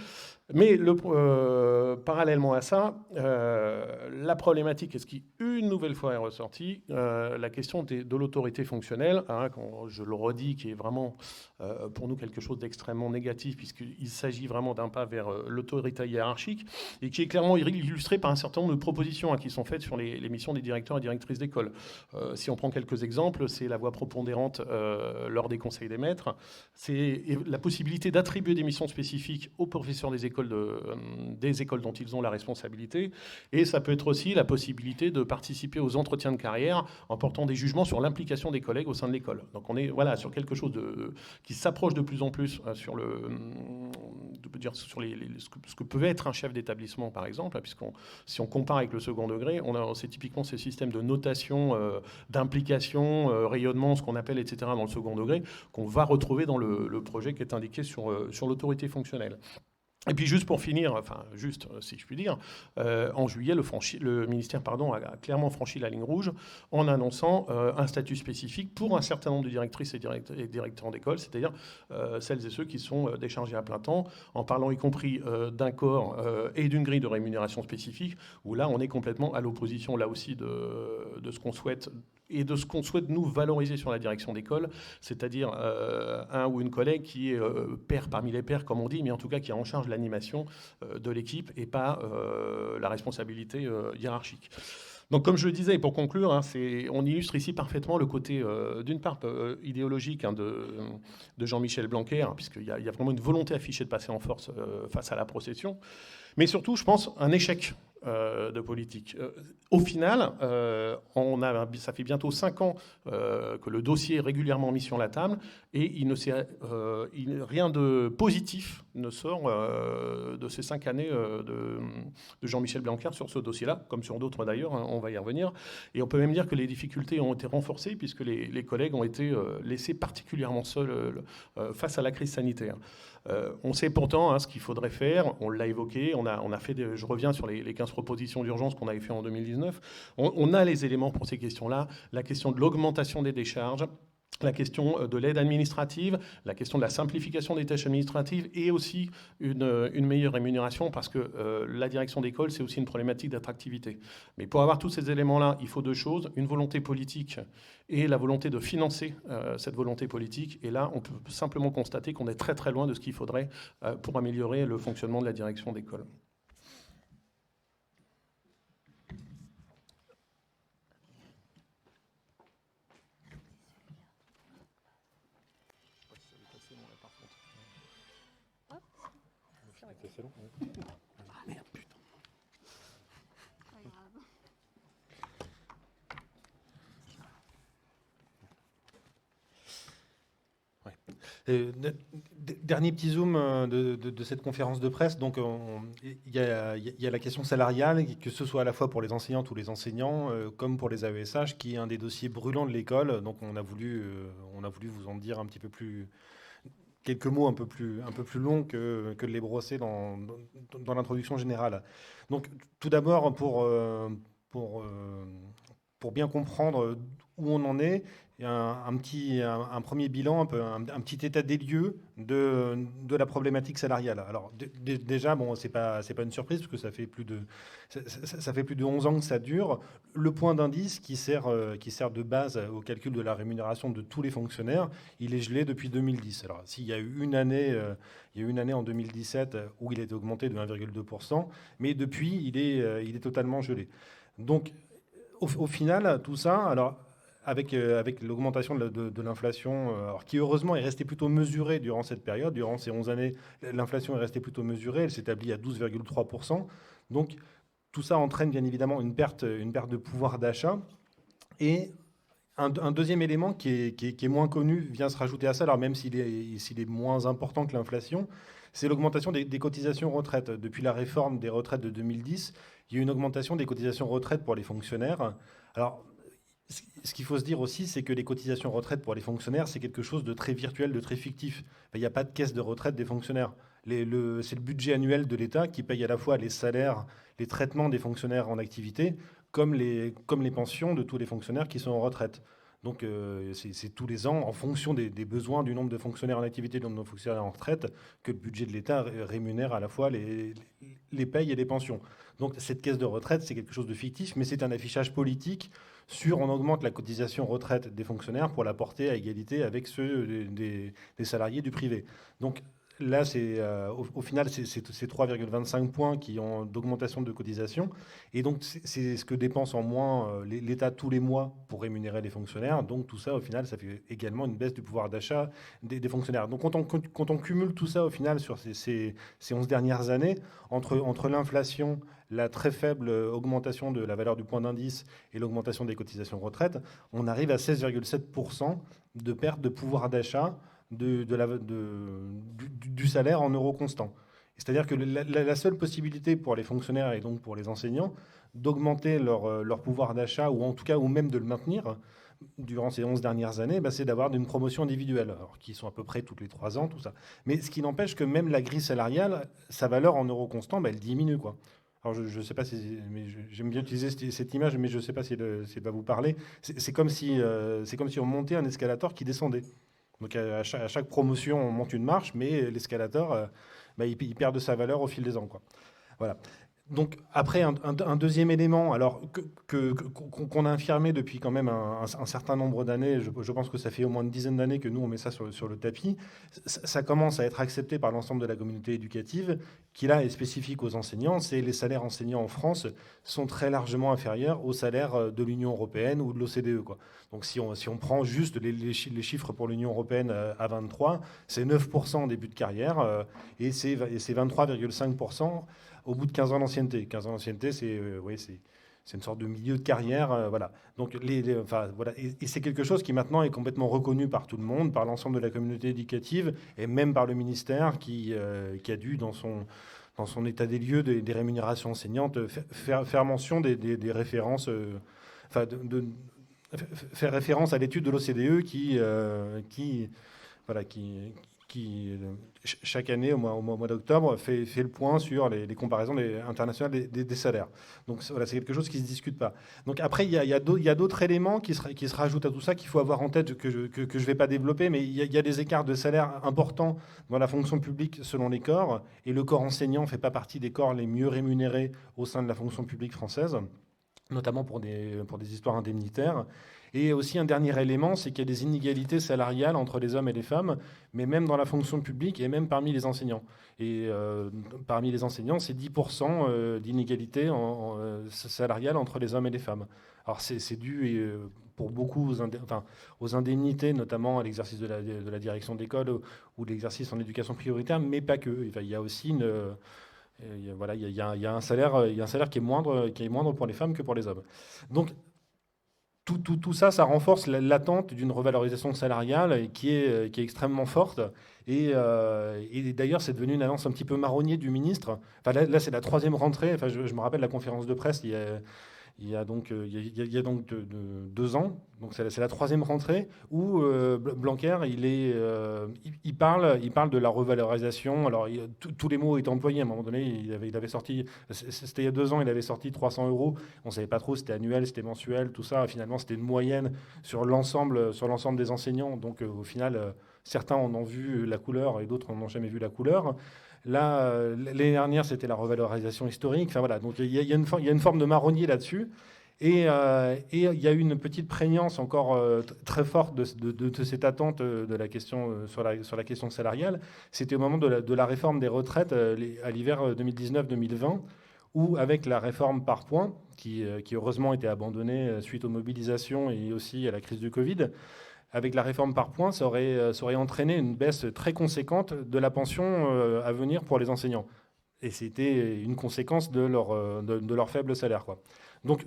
Mais parallèlement à ça, la problématique, et ce qui une nouvelle fois est ressorti, la question de l'autorité fonctionnelle, je le redis, qui est vraiment pour nous quelque chose d'extrêmement négatif, puisqu'il s'agit vraiment d'un pas vers l'autorité hiérarchique, et qui est clairement illustré par un certain nombre de propositions qui sont faites sur les missions des directeurs et directrices d'école. Si on prend quelques exemples, c'est la voix prépondérante lors des conseils des maîtres, c'est la possibilité d'attribuer des missions spécifiques aux professeurs des écoles dont ils ont la responsabilité, et ça peut être aussi la possibilité de participer aux entretiens de carrière en portant des jugements sur l'implication des collègues au sein de l'école. Donc on est sur quelque chose qui s'approche de plus en plus sur ce que peut être un chef d'établissement, par exemple, si on compare avec le second degré, c'est typiquement ces systèmes de notation, d'implication, rayonnement, ce qu'on appelle, etc., dans le second degré, qu'on va retrouver dans le projet qui est indiqué sur l'autorité fonctionnelle. Et puis juste pour finir, si je puis dire, en juillet, le ministère a clairement franchi la ligne rouge en annonçant un statut spécifique pour un certain nombre de directrices et directeurs d'école, c'est-à-dire celles et ceux qui sont déchargés à plein temps, en parlant y compris d'un corps et d'une grille de rémunération spécifique, où là on est complètement à l'opposition là aussi de ce qu'on souhaite et de ce qu'on souhaite nous valoriser sur la direction d'école, c'est-à-dire un ou une collègue qui est pair parmi les pairs, comme on dit, mais en tout cas qui est en charge de l'animation de l'équipe et pas la responsabilité hiérarchique. Donc, comme je le disais, et pour conclure, on illustre ici parfaitement le côté, d'une part, idéologique de Jean-Michel Blanquer, puisqu'il y a vraiment une volonté affichée de passer en force face à la procession, mais surtout, je pense, un échec de politique. Au final, ça fait bientôt 5 ans que le dossier est régulièrement mis sur la table et rien de positif ne sort de ces 5 années de Jean-Michel Blanquer sur ce dossier-là, comme sur d'autres d'ailleurs, on va y revenir. Et on peut même dire que les difficultés ont été renforcées puisque les collègues ont été laissés particulièrement seuls face à la crise sanitaire. On sait pourtant ce qu'il faudrait faire, on l'a évoqué, on a fait je reviens sur les 15 propositions d'urgence qu'on avait fait en 2019, on a les éléments pour ces questions-là, la question de l'augmentation des décharges, la question de l'aide administrative, la question de la simplification des tâches administratives et aussi une meilleure rémunération parce que la direction d'école, c'est aussi une problématique d'attractivité. Mais pour avoir tous ces éléments-là, il faut 2 choses, une volonté politique et la volonté de financer cette volonté politique. Et là, on peut simplement constater qu'on est très très loin de ce qu'il faudrait pour améliorer le fonctionnement de la direction d'école. C'est long. Ah merde, putain. Ouais. Dernier petit zoom de cette conférence de presse. Donc, il y a la question salariale, que ce soit à la fois pour les enseignantes ou les enseignants, comme pour les AESH, qui est un des dossiers brûlants de l'école. Donc, on a voulu vous en dire un petit peu plus... quelques mots un peu plus longs que de les brosser dans l'introduction générale. Donc, tout d'abord, pour pour bien comprendre où on en est, un premier bilan, un petit état des lieux de la problématique salariale. Alors déjà, bon, c'est pas une surprise parce que ça fait plus de 11 ans que ça dure. Le point d'indice qui sert de base au calcul de la rémunération de tous les fonctionnaires, il est gelé depuis 2010. Alors s'il y a eu une année, en 2017 où il a été augmenté de 1,2%, mais depuis il est totalement gelé. Donc au final, tout ça, alors avec l'augmentation de l'inflation, qui heureusement est restée plutôt mesurée durant cette période, durant ces 11 années, l'inflation est restée plutôt mesurée, elle s'établit à 12,3%. Donc tout ça entraîne bien évidemment une perte de pouvoir d'achat. Et un deuxième élément qui est moins connu vient se rajouter à ça, alors même s'il est moins important que l'inflation, c'est l'augmentation des cotisations retraite. Depuis la réforme des retraites de 2010, il y a eu une augmentation des cotisations retraite pour les fonctionnaires. Alors, ce qu'il faut se dire aussi, c'est que les cotisations retraite pour les fonctionnaires, c'est quelque chose de très virtuel, de très fictif. Il n'y a pas de caisse de retraite des fonctionnaires. C'est le budget annuel de l'État qui paye à la fois les salaires, les traitements des fonctionnaires en activité, comme les pensions de tous les fonctionnaires qui sont en retraite. Donc c'est tous les ans, en fonction des besoins du nombre de fonctionnaires en activité, du nombre de fonctionnaires en retraite, que le budget de l'État rémunère à la fois les payes et les pensions. Donc cette caisse de retraite, c'est quelque chose de fictif, mais c'est un affichage politique sur on augmente la cotisation retraite des fonctionnaires pour la porter à égalité avec ceux des salariés du privé. Donc là, au final, c'est 3,25 points qui ont d'augmentation de cotisation. Et donc, c'est ce que dépense en moins l'État tous les mois pour rémunérer les fonctionnaires. Donc, tout ça, au final, ça fait également une baisse du pouvoir d'achat des fonctionnaires. Donc, quand on cumule tout ça, au final, sur ces 11 dernières années, entre l'inflation, la très faible augmentation de la valeur du point d'indice et l'augmentation des cotisations retraite, on arrive à 16,7% de perte de pouvoir d'achat du salaire en euros constants. C'est-à-dire que la seule possibilité pour les fonctionnaires et donc pour les enseignants d'augmenter leur pouvoir d'achat, ou en tout cas, ou même de le maintenir durant ces 11 dernières années, c'est d'avoir une promotion individuelle, alors, qui sont à peu près toutes les 3 ans, tout ça. Mais ce qui n'empêche que même la grille salariale, sa valeur en euros constants, elle diminue, quoi. Alors je ne sais pas si, mais j'aime bien utiliser cette image, mais je ne sais pas si elle va vous parler. C'est comme si on montait un escalator qui descendait. Donc à chaque promotion, on monte une marche, mais l'escalator, il perd de sa valeur au fil des ans, quoi. Voilà. Donc après, un deuxième élément, alors qu'on a affirmé depuis quand même un certain nombre d'années, je pense que ça fait au moins une dizaine d'années que nous, on met ça sur le tapis, ça commence à être accepté par l'ensemble de la communauté éducative, qui là est spécifique aux enseignants, c'est les salaires enseignants en France sont très largement inférieurs aux salaires de l'Union européenne ou de l'OCDE, quoi. Donc si on prend juste les chiffres pour l'Union européenne à 23, c'est 9% en début de carrière et c'est 23,5% au bout de 15 ans d'ancienneté. 15 ans d'ancienneté, c'est une sorte de milieu de carrière. Voilà. Donc, voilà. Et c'est quelque chose qui maintenant est complètement reconnu par tout le monde, par l'ensemble de la communauté éducative et même par le ministère qui a dû, dans son état des lieux des rémunérations enseignantes, faire mention des références, faire référence à l'étude de l'OCDE qui chaque année, au mois d'octobre, fait le point sur les comparaisons internationales des salaires. Donc voilà, c'est quelque chose qui ne se discute pas. Donc après, il y a d'autres éléments qui se rajoutent à tout ça qu'il faut avoir en tête, que je ne vais pas développer, mais il y a des écarts de salaire importants dans la fonction publique selon les corps, et le corps enseignant ne fait pas partie des corps les mieux rémunérés au sein de la fonction publique française, notamment pour des histoires indemnitaires. Et aussi un dernier élément, c'est qu'il y a des inégalités salariales entre les hommes et les femmes, mais même dans la fonction publique et même parmi les enseignants. Et parmi les enseignants, c'est 10% d'inégalité salariale entre les hommes et les femmes. Alors c'est dû pour beaucoup aux indemnités, notamment à l'exercice de la direction d'école ou l'exercice en éducation prioritaire, mais pas que. Il y a aussi il y a un salaire qui est moindre pour les femmes que pour les hommes. Donc tout ça, ça renforce l'attente d'une revalorisation salariale qui est extrêmement forte. Et d'ailleurs, c'est devenu une annonce un petit peu marronnier du ministre. Là c'est la 3e rentrée. Je me rappelle la conférence de presse il il y a donc 2 ans, donc c'est la 3e rentrée, où Blanquer, il parle de la revalorisation. Alors, tous les mots étaient employés. À un moment donné, il avait sorti, c'était il y a 2 ans, il avait sorti 300 euros. On ne savait pas trop si c'était annuel, si c'était mensuel, tout ça. Finalement, c'était une moyenne sur l'ensemble des enseignants. Donc, au final, certains en ont vu la couleur et d'autres n'en ont jamais vu la couleur. Là, l'année dernière, c'était la revalorisation historique. Enfin, voilà, donc il y a une forme de marronnier là-dessus. Et il y a eu une petite prégnance encore très forte de cette attente de la question, sur la question salariale. C'était au moment de la réforme des retraites à l'hiver 2019-2020, où avec la réforme par points, qui heureusement était abandonnée suite aux mobilisations et aussi à la crise du Covid, avec la réforme par points, ça aurait entraîné une baisse très conséquente de la pension à venir pour les enseignants. Et c'était une conséquence de leur faible salaire, quoi. Donc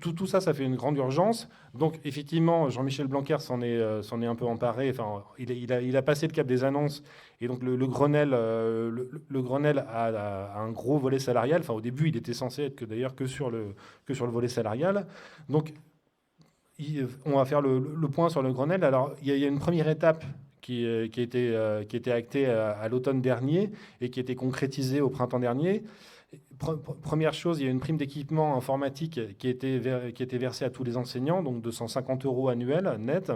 tout ça, ça fait une grande urgence. Donc effectivement, Jean-Michel Blanquer s'en est un peu emparé. Enfin, il a passé le cap des annonces. Et donc le Grenelle, le Grenelle a un gros volet salarial. Enfin, au début, il était censé être d'ailleurs que sur le volet salarial. Donc on va faire le point sur le Grenelle. Alors, il y a une première étape qui a été actée à l'automne dernier et qui a été concrétisée au printemps dernier. Première chose, il y a une prime d'équipement informatique qui a été versée à tous les enseignants, donc 250 € annuels net.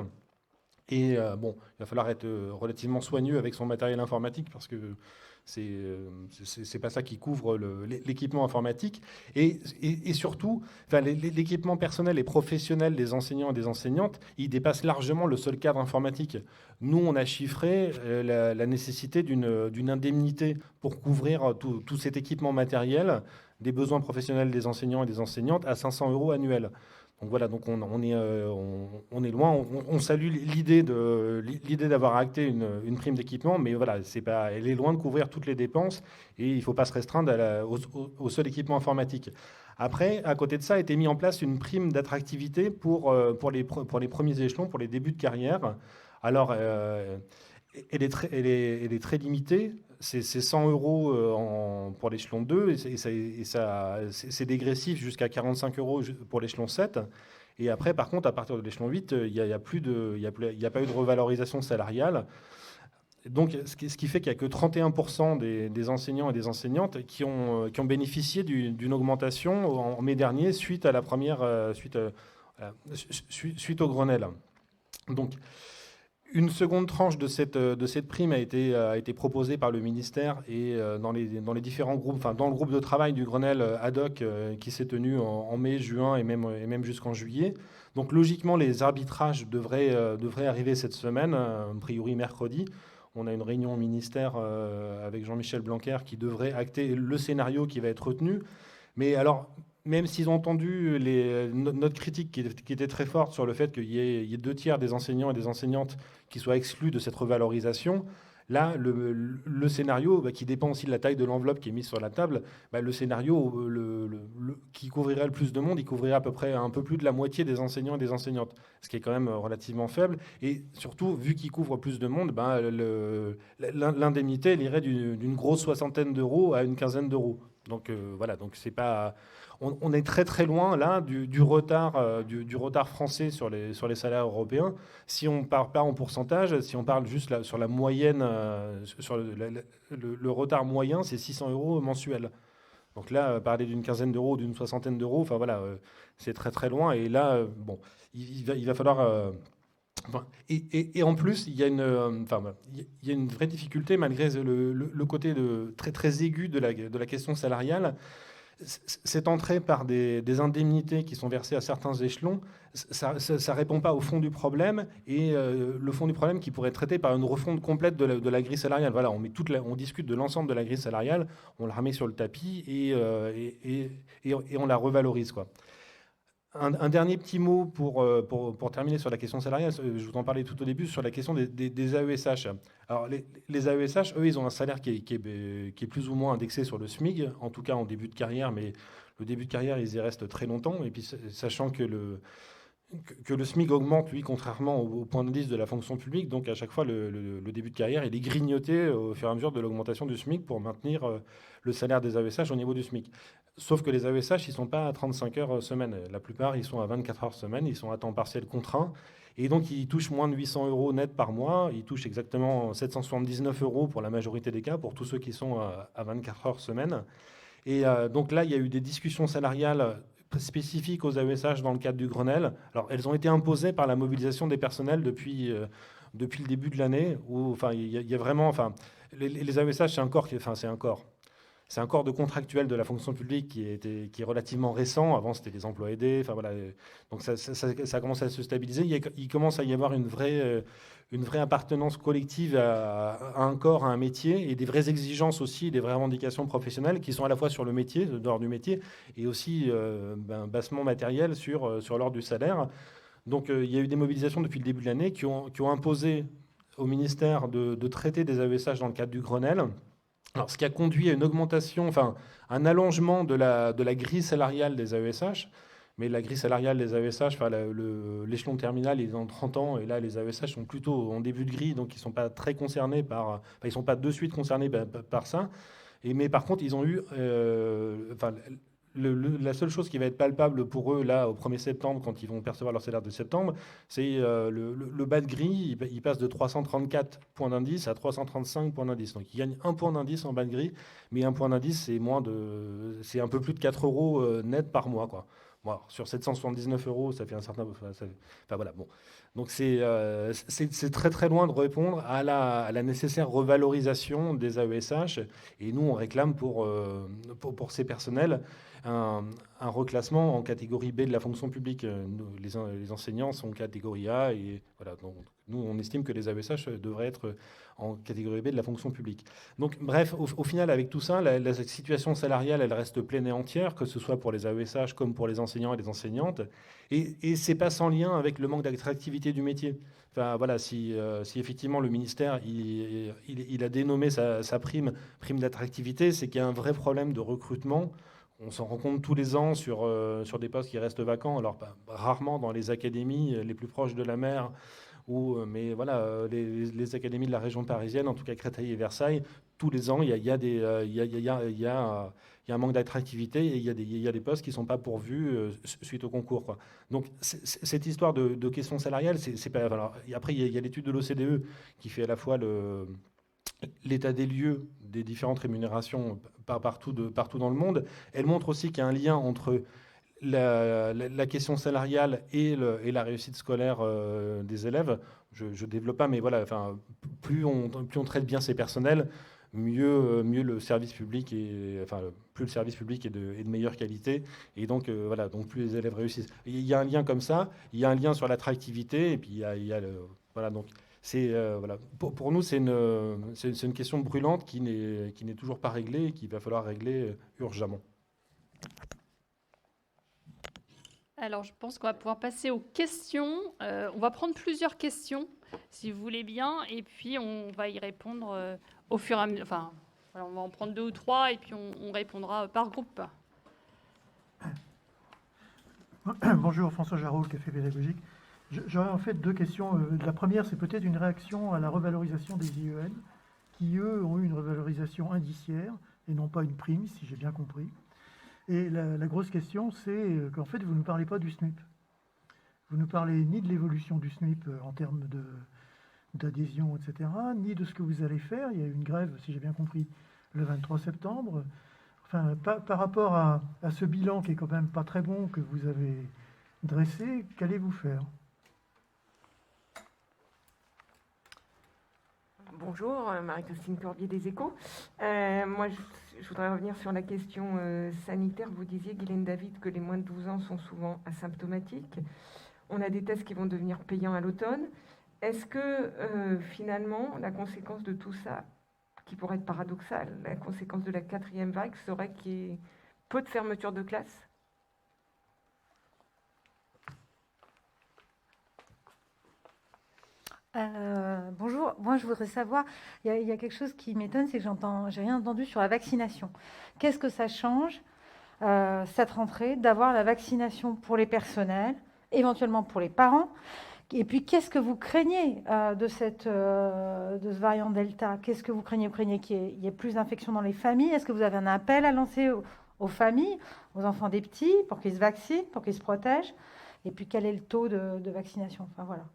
Et bon, il va falloir être relativement soigneux avec son matériel informatique parce que c'est pas ça qui couvre l'équipement informatique. Et surtout, enfin, l'équipement personnel et professionnel des enseignants et des enseignantes, il dépasse largement le seul cadre informatique. Nous, on a chiffré la nécessité d'une indemnité pour couvrir tout cet équipement matériel des besoins professionnels des enseignants et des enseignantes à 500 € annuels. Donc voilà, donc on est loin. On salue l'idée d'avoir acté une prime d'équipement, mais voilà, elle est loin de couvrir toutes les dépenses et il ne faut pas se restreindre au seul équipement informatique. Après, à côté de ça, a été mis en place une prime d'attractivité pour les premiers échelons, pour les débuts de carrière. Alors, elle est très limitée. C'est 100 € pour l'échelon 2 et c'est dégressif jusqu'à 45 € pour l'échelon 7. Et après, par contre, à partir de l'échelon 8, il n'y a pas eu de revalorisation salariale. Donc, ce qui fait qu'il n'y a que 31% des enseignants et des enseignantes qui ont bénéficié d'une augmentation en mai dernier suite à la première suite au Grenelle. Donc, une seconde tranche de cette prime a été proposée par le ministère et dans les différents groupes, enfin dans le groupe de travail du Grenelle ad hoc qui s'est tenu en mai, juin et même jusqu'en juillet. Donc logiquement, les arbitrages devraient arriver cette semaine, a priori mercredi. On a une réunion au ministère avec Jean-Michel Blanquer qui devrait acter le scénario qui va être retenu. Mais alors, même s'ils ont entendu notre critique qui était très forte sur le fait qu'il y ait 2 tiers des enseignants et des enseignantes qui soient exclus de cette revalorisation, là, le scénario qui dépend aussi de la taille de l'enveloppe qui est mise sur la table, le scénario qui couvrirait le plus de monde, il couvrirait à peu près un peu plus de la moitié des enseignants et des enseignantes, ce qui est quand même relativement faible. Et surtout, vu qu'il couvre plus de monde, l'indemnité elle irait d'une grosse 60aine d'euros à une 15aine d'euros. Donc voilà, donc c'est pas... On est très très loin là du retard français sur les salaires européens. Si on ne parle pas en pourcentage, si on parle juste là, sur la moyenne, sur le retard moyen, c'est 600 € mensuels. Donc là, parler d'une 15aine d'euros, d'une 60aine d'euros, enfin voilà, c'est très très loin. Et là, bon, il va falloir... et en plus, il y a une vraie difficulté malgré le côté très très aigu de la question salariale. Cette entrée par des indemnités qui sont versées à certains échelons, ça ne répond pas au fond du problème et le fond du problème qui pourrait être traité par une refonte complète de la grille salariale. Voilà, on discute de l'ensemble de la grille salariale, on la remet sur le tapis et on la revalorise, quoi. Un dernier petit mot pour terminer sur la question salariale. Je vous en parlais tout au début sur la question des AESH. Alors, les AESH, eux, ils ont un salaire qui est plus ou moins indexé sur le SMIC, en tout cas en début de carrière, mais le début de carrière, ils y restent très longtemps. Et puis, sachant que que le SMIC augmente, lui, contrairement au point d'indice de la fonction publique. Donc, à chaque fois, le début de carrière, il est grignoté au fur et à mesure de l'augmentation du SMIC pour maintenir le salaire des AESH au niveau du SMIC. Sauf que les AESH, ils ne sont pas à 35 heures semaine. La plupart, ils sont à 24 heures semaine. Ils sont à temps partiel contraint. Et donc, ils touchent moins de 800 euros net par mois. Ils touchent exactement 779 euros pour la majorité des cas, pour tous ceux qui sont à 24 heures semaine. Et donc là, il y a eu des discussions salariales spécifiques aux AESH dans le cadre du Grenelle. Alors, elles ont été imposées par la mobilisation des personnels depuis le début de l'année. Enfin, il y a vraiment, enfin, les AESH, c'est un corps, c'est un corps de contractuels de la fonction publique qui est relativement récent. Avant, c'était des emplois aidés. Enfin, voilà. Donc, ça commence à se stabiliser. Il commence à y avoir une vraie appartenance collective à un corps, à un métier, et des vraies exigences aussi, des vraies revendications professionnelles qui sont à la fois sur le métier, l'ordre du métier, et aussi bassement matériel sur l'ordre du salaire. Donc il y a eu des mobilisations depuis le début de l'année qui ont imposé au ministère de traiter des AESH dans le cadre du Grenelle. Alors, ce qui a conduit à une augmentation, enfin un allongement de la grille salariale des AESH. Mais la grille salariale des AESH, enfin, l'échelon terminal est dans 30 ans, et là, les AESH sont plutôt en début de grille, donc ils ne sont pas très concernés ils sont pas de suite concernés par ça. Mais par contre, ils ont eu, la seule chose qui va être palpable pour eux, là, au 1er septembre, quand ils vont percevoir leur salaire de septembre, c'est le bas de grille, il passe de 334 points d'indice à 335 points d'indice. Donc, ils gagnent un point d'indice en bas de grille, mais un point d'indice, c'est un peu plus de 4 euros net par mois, quoi. Bon, alors, sur 779 euros, ça fait un certain... Enfin, voilà, bon. Donc, c'est très, très loin de répondre à la nécessaire revalorisation des AESH. Et nous, on réclame pour ces personnels un reclassement en catégorie B de la fonction publique. Les enseignants sont catégorie A. Et voilà, donc, nous, on estime que les AESH devraient être en catégorie B de la fonction publique. Donc, bref, au final, avec tout ça, la situation salariale, elle reste pleine et entière, que ce soit pour les AESH comme pour les enseignants et les enseignantes. Et c'est pas sans lien avec le manque d'attractivité du métier. Enfin, voilà, si effectivement le ministère il a dénommé sa prime d'attractivité, c'est qu'il y a un vrai problème de recrutement. On s'en rend compte tous les ans sur des postes qui restent vacants. Alors, rarement dans les académies les plus proches de la mer, mais voilà, les académies de la région parisienne, en tout cas Créteil et Versailles, tous les ans, il y a un manque d'attractivité, et il y a des postes qui ne sont pas pourvus suite au concours, quoi. Donc, cette histoire de questions salariales, c'est pas... Alors, après, il y a l'étude de l'OCDE qui fait à la fois l'état des lieux des différentes rémunérations partout dans le monde. Elle montre aussi qu'il y a un lien entre la question salariale et la réussite scolaire des élèves. Je ne développe pas, mais voilà, enfin, plus on traite bien ces personnels, mieux le service public plus le service public est de meilleure qualité, et donc voilà, donc plus les élèves réussissent. Il y a un lien comme ça, il y a un lien sur l'attractivité, et puis il y a voilà, donc c'est voilà, pour nous c'est une question brûlante qui n'est toujours pas réglée, et qu'il va falloir régler urgemment. Alors, je pense qu'on va pouvoir passer aux questions. On va prendre plusieurs questions, si vous voulez bien, et puis on va y répondre au fur et à mesure. Enfin, voilà, on va en prendre 2 ou 3, et puis on répondra par groupe. Bonjour, François Jarreau, le Café Pédagogique. J'aurais en fait 2 questions. La première, c'est peut-être une réaction à la revalorisation des IEN, qui, eux, ont eu une revalorisation indiciaire, et non pas une prime, si j'ai bien compris. Et la grosse question, c'est qu'en fait, vous ne parlez pas du SNUP. Vous ne parlez ni de l'évolution du SNUP en termes d'adhésion, etc., ni de ce que vous allez faire. Il y a eu une grève, si j'ai bien compris, le 23 septembre. Enfin, par rapport à ce bilan qui est quand même pas très bon que vous avez dressé, qu'allez-vous faire ? Bonjour, Marie-Christine Corbier des Échos. Moi, je voudrais revenir sur la question sanitaire. Vous disiez, Guylaine David, que les moins de 12 ans sont souvent asymptomatiques. On a des tests qui vont devenir payants à l'automne. Est-ce que, finalement, la conséquence de tout ça, qui pourrait être paradoxale, la conséquence de la 4e vague serait qu'il y ait peu de fermetures de classes ? Bonjour, moi je voudrais savoir, il y a quelque chose qui m'étonne, c'est que j'ai rien entendu sur la vaccination. Qu'est-ce que ça change, cette rentrée, d'avoir la vaccination pour les personnels éventuellement pour les parents. Et puis, qu'est-ce que vous craignez de ce variant Delta? Qu'est-ce que vous craignez? Vous craignez qu'il y ait plus d'infections dans les familles? Est-ce que vous avez un appel à lancer aux familles, aux enfants des petits, pour qu'ils se vaccinent, pour qu'ils se protègent? Et puis, quel est le taux de vaccination? Enfin, voilà.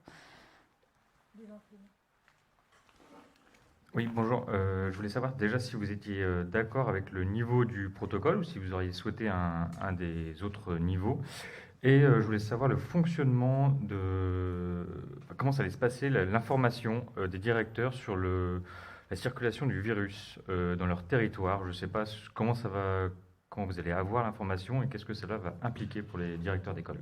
Oui, bonjour. Je voulais savoir déjà si vous étiez d'accord avec le niveau du protocole ou si vous auriez souhaité un des autres niveaux. Et je voulais savoir le fonctionnement comment ça allait se passer, l'information des directeurs sur la circulation du virus dans leur territoire. Je ne sais pas comment vous allez avoir l'information et qu'est-ce que cela va impliquer pour les directeurs d'école.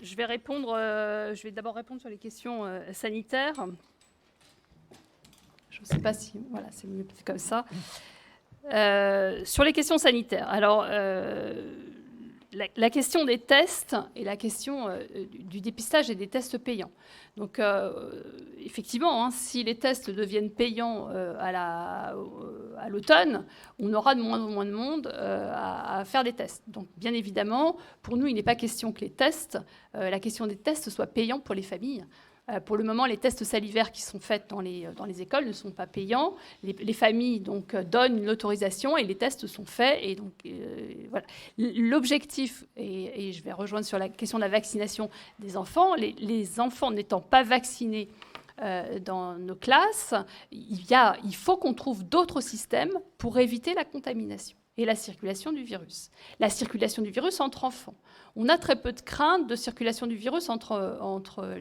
Je vais d'abord répondre sur les questions sanitaires. Je ne sais pas si... Voilà, c'est mieux comme ça. Sur les questions sanitaires, alors, la question des tests et la question du dépistage et des tests payants. Donc, effectivement, hein, si les tests deviennent payants à l'automne, on aura de moins en moins de monde à faire des tests. Donc, bien évidemment, pour nous, il n'est pas question que la question des tests soit payante pour les familles. Pour le moment, les tests salivaires qui sont faits dans les écoles ne sont pas payants. Les familles donc, donnent l'autorisation et les tests sont faits. Et donc, voilà. L'objectif, et je vais rejoindre sur la question de la vaccination des enfants, les enfants n'étant pas vaccinés dans nos classes, il faut qu'on trouve d'autres systèmes pour éviter la contamination et la circulation du virus. La circulation du virus entre enfants. On a très peu de crainte de circulation du virus entre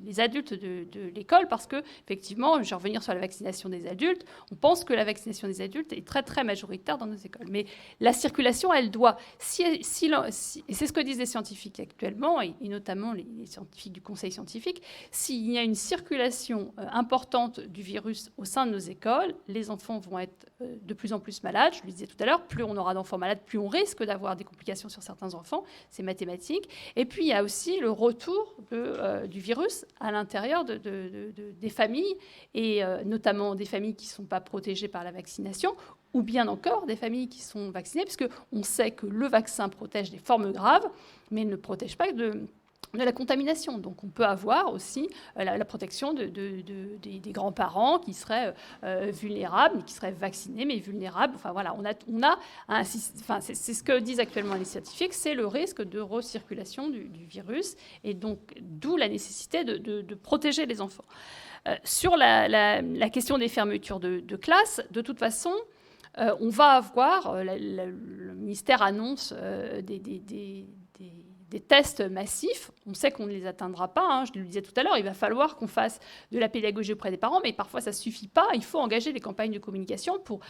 les adultes de l'école parce que, effectivement, je vais revenir sur la vaccination des adultes, on pense que la vaccination des adultes est très, très majoritaire dans nos écoles. Mais la circulation, elle doit... et c'est ce que disent les scientifiques actuellement, et notamment les scientifiques du Conseil scientifique, s'il y a une circulation importante du virus au sein de nos écoles, les enfants vont être de plus en plus malades. Je le disais tout à l'heure, plus on aura d'enfants malades, plus on risque d'avoir des complications sur certains enfants. C'est mathématique. Et puis, il y a aussi le retour du virus à l'intérieur des familles, et notamment des familles qui ne sont pas protégées par la vaccination, ou bien encore des familles qui sont vaccinées, puisqu'on sait que le vaccin protège des formes graves, mais ne protège pas de la contamination. Donc on peut avoir aussi la protection des grands-parents qui seraient vulnérables, mais qui seraient vaccinés, mais vulnérables. Enfin voilà, c'est ce que disent actuellement les scientifiques, c'est le risque de recirculation du virus, et donc d'où la nécessité de protéger les enfants. Sur la question des fermetures de classes, de toute façon, on va avoir, le ministère annonce des tests massifs. On sait qu'on ne les atteindra pas. Hein, je le disais tout à l'heure, il va falloir qu'on fasse de la pédagogie auprès des parents, mais parfois ça ne suffit pas. Il faut engager des campagnes de communication pour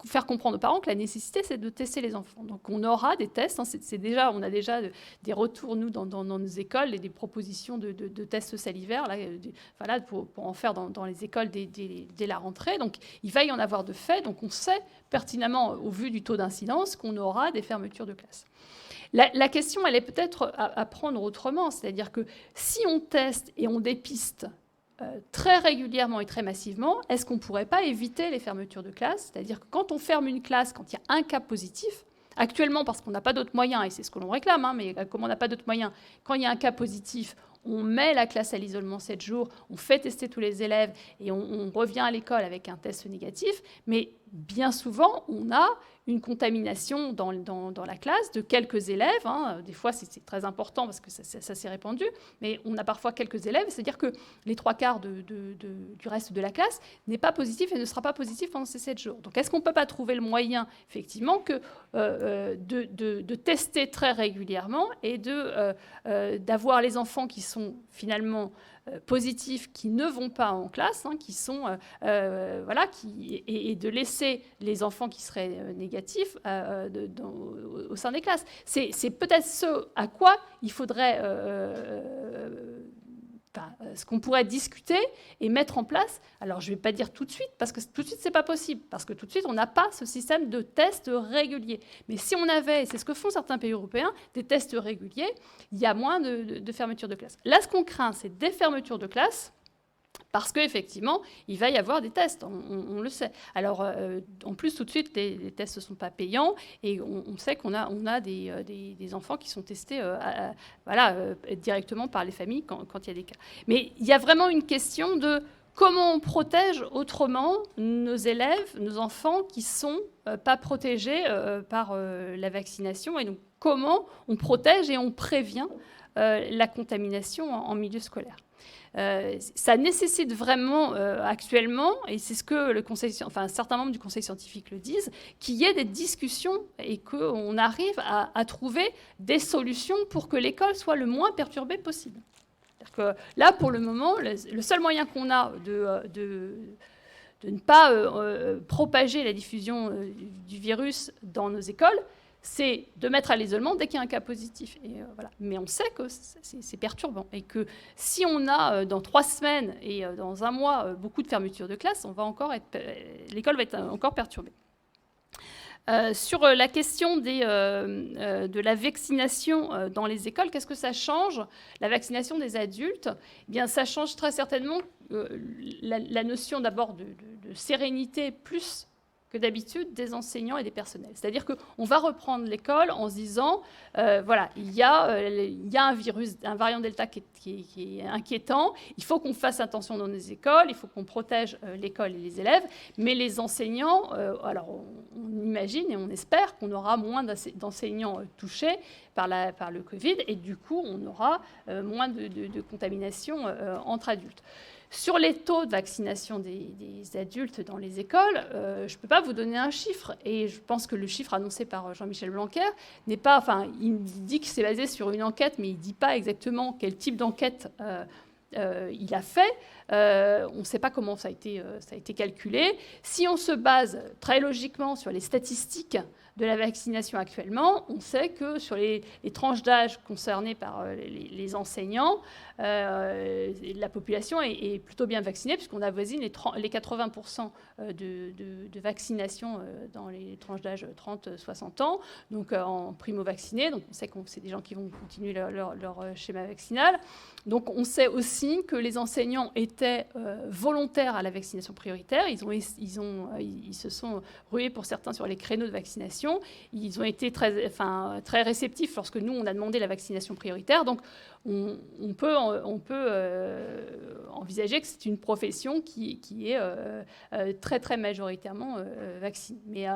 faire comprendre aux parents que la nécessité, c'est de tester les enfants. Donc on aura des tests. Hein, on a déjà des retours, nous, dans nos écoles, et des propositions de tests salivaires là, pour en faire dans les écoles dès la rentrée. Donc il va y en avoir de fait. Donc on sait pertinemment, au vu du taux d'incidence, qu'on aura des fermetures de classes. La question, elle est peut-être à prendre autrement. C'est-à-dire que si on teste et on dépiste très régulièrement et très massivement, est-ce qu'on ne pourrait pas éviter les fermetures de classe? C'est-à-dire que quand on ferme une classe, quand il y a un cas positif, actuellement, parce qu'on n'a pas d'autres moyens, et c'est ce que l'on réclame, hein, mais comme on n'a pas d'autres moyens, quand il y a un cas positif, on met la classe à l'isolement 7 jours, on fait tester tous les élèves et on revient à l'école avec un test négatif. Mais bien souvent, on a une contamination dans la classe de quelques élèves. Hein. Des fois, c'est très important parce que ça s'est répandu, mais on a parfois quelques élèves. C'est-à-dire que les 3/4 du reste de la classe n'est pas positif et ne sera pas positif pendant ces 7 jours. Donc, est-ce qu'on ne peut pas trouver le moyen, effectivement, de tester très régulièrement et d'avoir les enfants qui sont finalement positifs, qui ne vont pas en classe, hein, et de laisser les enfants qui seraient négatifs au sein des classes. C'est peut-être ce à quoi il faudrait, ce qu'on pourrait discuter et mettre en place. Alors, je ne vais pas dire tout de suite, parce que tout de suite, ce n'est pas possible, parce que tout de suite, on n'a pas ce système de tests réguliers. Mais si on avait, et c'est ce que font certains pays européens, des tests réguliers, il y a moins de fermetures de classes. Là, ce qu'on craint, c'est des fermetures de classes, Parce qu'effectivement, il va y avoir des tests, on le sait. Alors, en plus, tout de suite, les tests ne sont pas payants et on sait qu'on a des enfants qui sont testés directement par les familles quand il y a des cas. Mais il y a vraiment une question de comment on protège autrement nos élèves, nos enfants qui ne sont pas protégés par la vaccination. Et donc, comment on protège et on prévient la contamination en milieu scolaire. Ça nécessite vraiment actuellement, et c'est ce que un certain membre du conseil scientifique le disent, qu'il y ait des discussions et qu'on arrive à trouver des solutions pour que l'école soit le moins perturbée possible. Que là, pour le moment, le seul moyen qu'on a de ne pas propager la diffusion du virus dans nos écoles, c'est de mettre à l'isolement dès qu'il y a un cas positif. Et, voilà. Mais on sait que c'est perturbant et que si on a dans 3 semaines et dans 1 mois beaucoup de fermetures de classe, l'école va être encore perturbée. Sur la question de la vaccination dans les écoles, qu'est-ce que ça change? La vaccination des adultes, eh bien, ça change très certainement la notion d'abord de sérénité plus que d'habitude des enseignants et des personnels. C'est-à-dire qu'on va reprendre l'école en se disant, voilà, il y a un virus, un variant Delta qui est inquiétant, il faut qu'on fasse attention dans nos écoles, il faut qu'on protège l'école et les élèves, mais les enseignants, alors on imagine et on espère qu'on aura moins d'enseignants touchés par le Covid, et du coup, on aura moins de contamination entre adultes. Sur les taux de vaccination des adultes dans les écoles, je ne peux pas vous donner un chiffre. Et je pense que le chiffre annoncé par Jean-Michel Blanquer n'est pas... Enfin, il dit que c'est basé sur une enquête, mais il ne dit pas exactement quel type d'enquête il a fait. On ne sait pas comment ça a été calculé. Si on se base très logiquement sur les statistiques de la vaccination actuellement, on sait que sur les tranches d'âge concernées par les enseignants, la population est plutôt bien vaccinée, puisqu'on avoisine les 80% de vaccination dans les tranches d'âge 30-60 ans, donc en primo-vaccinés. Donc on sait que c'est des gens qui vont continuer leur schéma vaccinal. Donc on sait aussi que les enseignants étaient volontaires à la vaccination prioritaire. Ils se sont rués pour certains sur les créneaux de vaccination. Ils ont été très réceptifs lorsque nous, on a demandé la vaccination prioritaire. Donc, on peut envisager que c'est une profession qui est très, très majoritairement vaccinée. Mais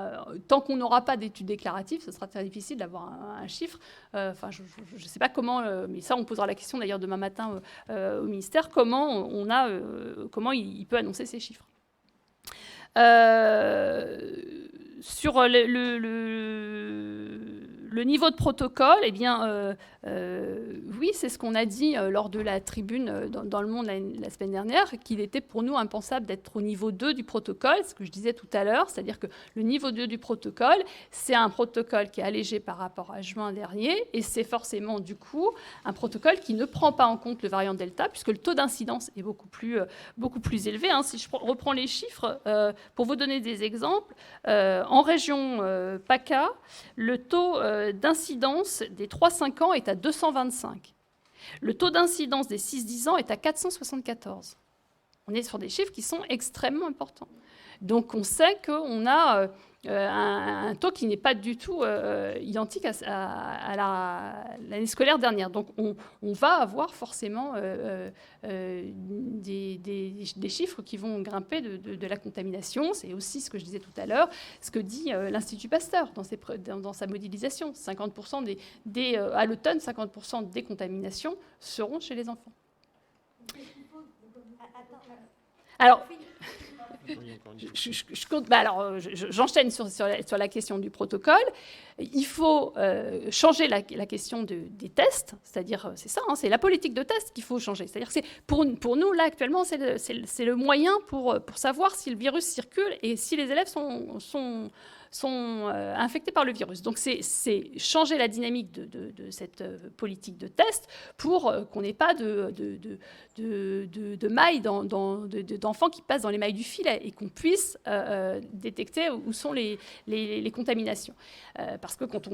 tant qu'on n'aura pas d'études déclaratives, ce sera très difficile d'avoir un chiffre. Je ne sais pas comment, mais ça, on posera la question d'ailleurs demain matin au ministère, comment il peut annoncer ces chiffres. Sur le niveau de protocole, eh bien, oui, c'est ce qu'on a dit lors de la tribune dans Le Monde la semaine dernière, qu'il était pour nous impensable d'être au niveau 2 du protocole, ce que je disais tout à l'heure, c'est-à-dire que le niveau 2 du protocole, c'est un protocole qui est allégé par rapport à juin dernier, et c'est forcément, du coup, un protocole qui ne prend pas en compte le variant Delta, puisque le taux d'incidence est beaucoup plus élevé. Si je reprends les chiffres, pour vous donner des exemples, en région PACA, le taux d'incidence des 3-5 ans est à 225. Le taux d'incidence des 6-10 ans est à 474. On est sur des chiffres qui sont extrêmement importants. Donc on sait qu'on a un taux qui n'est pas du tout identique à l'année scolaire dernière. Donc on va avoir forcément des chiffres qui vont grimper de la contamination. C'est aussi ce que je disais tout à l'heure, ce que dit l'Institut Pasteur dans sa modélisation. 50% à l'automne, 50% des contaminations seront chez les enfants. Alors, j'enchaîne sur la question du protocole. Il faut changer la question des tests, c'est-à-dire, c'est ça, c'est la politique de test qu'il faut changer. C'est-à-dire que pour nous, là, actuellement, c'est le moyen pour savoir si le virus circule et si les élèves sont infectés par le virus. Donc c'est changer la dynamique de cette politique de test pour qu'on n'ait pas de mailles d'enfants qui passent dans les mailles du filet et qu'on puisse détecter où sont les contaminations. Parce que quand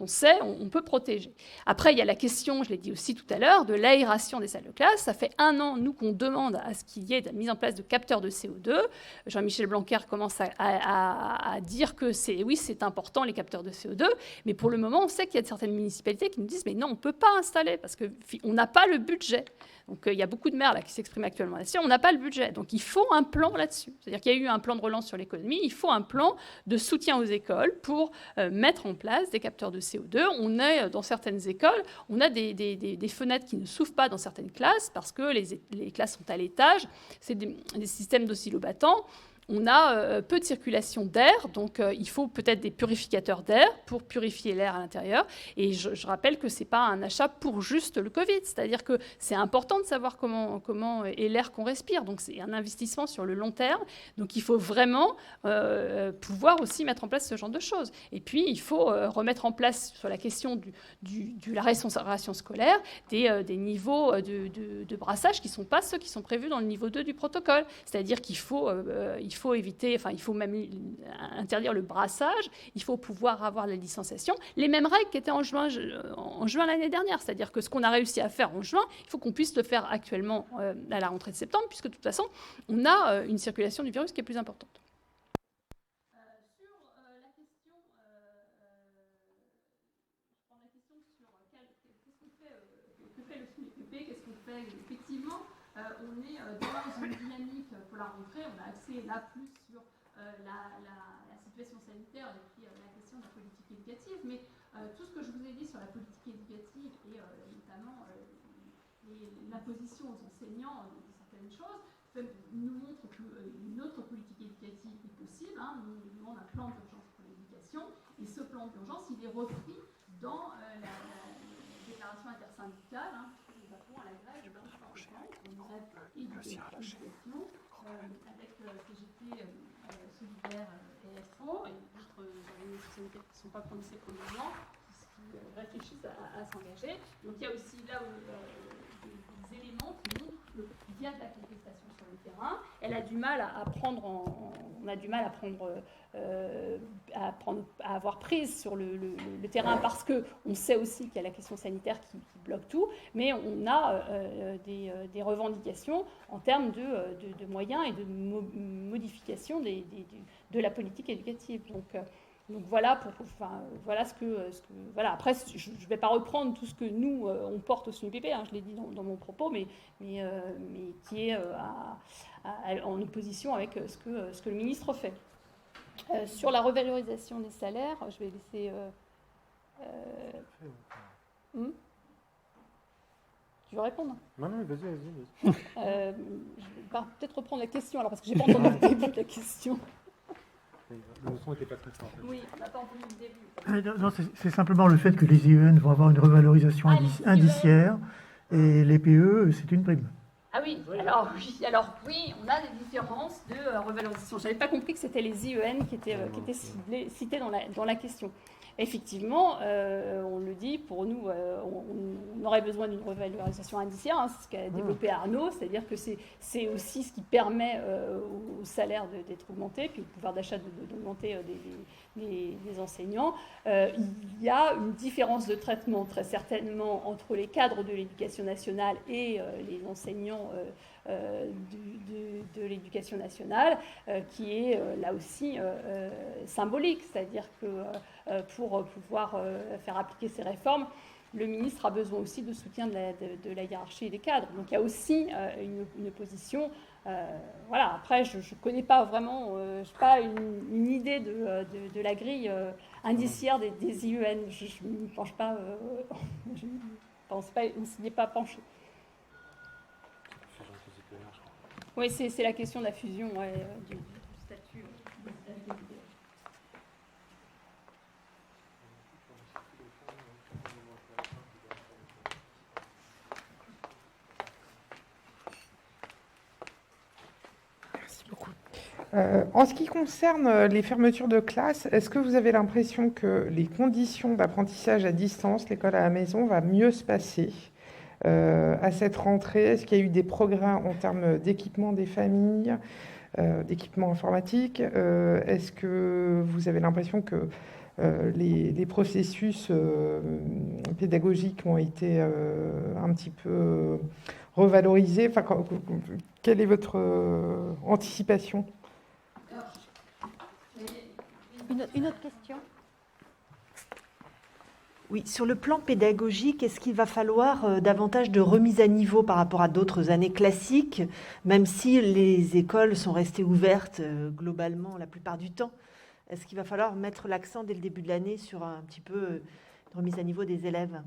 on sait, on peut protéger. Après, il y a la question, je l'ai dit aussi tout à l'heure, de l'aération des salles de classe. Ça fait 1 an, nous, qu'on demande à ce qu'il y ait la mise en place de capteurs de CO2. Jean-Michel Blanquer commence à dire que c'est important, les capteurs de CO2. Mais pour le moment, on sait qu'il y a certaines municipalités qui nous disent « mais non, on ne peut pas installer parce qu'on n'a pas le budget ». Donc il y a beaucoup de maires là, qui s'expriment actuellement là-dessus. On n'a pas le budget. Donc il faut un plan là-dessus. C'est-à-dire qu'il y a eu un plan de relance sur l'économie. Il faut un plan de soutien aux écoles pour mettre en place des capteurs de CO2. On est dans certaines écoles, on a des fenêtres qui ne s'ouvrent pas dans certaines classes parce que les classes sont à l'étage. C'est des systèmes d'oscillobattants. On a peu de circulation d'air, donc il faut peut-être des purificateurs d'air pour purifier l'air à l'intérieur. Et je rappelle que ce n'est pas un achat pour juste le Covid, c'est-à-dire que c'est important de savoir comment est l'air qu'on respire. Donc c'est un investissement sur le long terme. Donc il faut vraiment pouvoir aussi mettre en place ce genre de choses. Et puis il faut remettre en place sur la question de la restauration scolaire des niveaux de brassage qui ne sont pas ceux qui sont prévus dans le niveau 2 du protocole. C'est-à-dire qu'il faut éviter, il faut même interdire le brassage, il faut pouvoir avoir la distanciation. Les mêmes règles qui étaient en juin l'année dernière, c'est-à-dire que ce qu'on a réussi à faire en juin, il faut qu'on puisse le faire actuellement à la rentrée de septembre, puisque de toute façon, on a une circulation du virus qui est plus importante. Effectivement, on est dans une dynamique pour la rentrée. On a axé là plus sur la situation sanitaire et puis la question de la politique éducative. Mais tout ce que je vous ai dit sur la politique éducative et notamment l'imposition aux enseignants de certaines choses nous montre qu'une autre politique éducative est possible. Nous demandons un plan d'urgence pour l'éducation. Et ce plan d'urgence, il est repris dans la déclaration intersyndicale. Nous appelons à la grève de éducation avec CGT Solidaire et SO et d'autres organisations qui ne sont pas prononcées pour le moment, qui réfléchissent à s'engager. Donc il y a aussi là des éléments qui montrent qu'il y a de la contestation sur le terrain. Elle a du mal on a du mal à avoir prise sur le terrain parce qu'on sait aussi qu'il y a la question sanitaire qui bloque tout, mais on a des revendications en termes de moyens et de modification de la politique éducative. Donc voilà, voilà. Après, je ne vais pas reprendre tout ce que nous, on porte au SNUPP, je l'ai dit dans mon propos, mais qui est en opposition avec ce que le ministre fait. Sur la revalorisation des salaires, je vais laisser... Tu veux répondre? Non, vas-y. Je vais peut-être reprendre la question, alors, parce que je n'ai pas entendu le début de la question. Le son n'était pas très fort. En fait. Oui, on n'a pas entendu le début. Non, c'est simplement le fait que les IEN vont avoir une revalorisation indiciaire et les PE, c'est une prime. Ah oui, alors oui, on a des différences de revalorisation. Je n'avais pas compris que c'était les IEN qui étaient cités dans la question. Effectivement, on le dit, pour nous, on aurait besoin d'une revalorisation indiciaire, c'est ce qu'a développé Arnaud, c'est-à-dire que c'est aussi ce qui permet au salaire d'être augmenté, puis au pouvoir d'achat d'augmenter des enseignants. Il y a une différence de traitement, très certainement, entre les cadres de l'éducation nationale et les enseignants de l'éducation nationale, qui est là aussi symbolique, c'est-à-dire que pour pouvoir faire appliquer ces réformes, le ministre a besoin aussi de soutien de la hiérarchie et des cadres. Donc il y a aussi une position. Voilà. Après, je ne connais pas vraiment, je n'ai pas une idée de la grille indiciaire des IEN. Je ne m'y penche pas, je ne pense pas, on ne s'y est pas penché. Oui, c'est la question de la fusion du statut. Merci beaucoup. En ce qui concerne les fermetures de classe, est-ce que vous avez l'impression que les conditions d'apprentissage à distance, l'école à la maison, va mieux se passer à cette rentrée? Est-ce qu'il y a eu des progrès en termes d'équipement des familles, d'équipement informatique? Est-ce que vous avez l'impression que les processus pédagogiques ont été un petit peu revalorisés? Enfin, quelle est votre anticipation? Une autre question? Oui, sur le plan pédagogique, est-ce qu'il va falloir davantage de remise à niveau par rapport à d'autres années classiques, même si les écoles sont restées ouvertes globalement la plupart du temps? Est-ce qu'il va falloir mettre l'accent dès le début de l'année sur un petit peu de remise à niveau des élèves?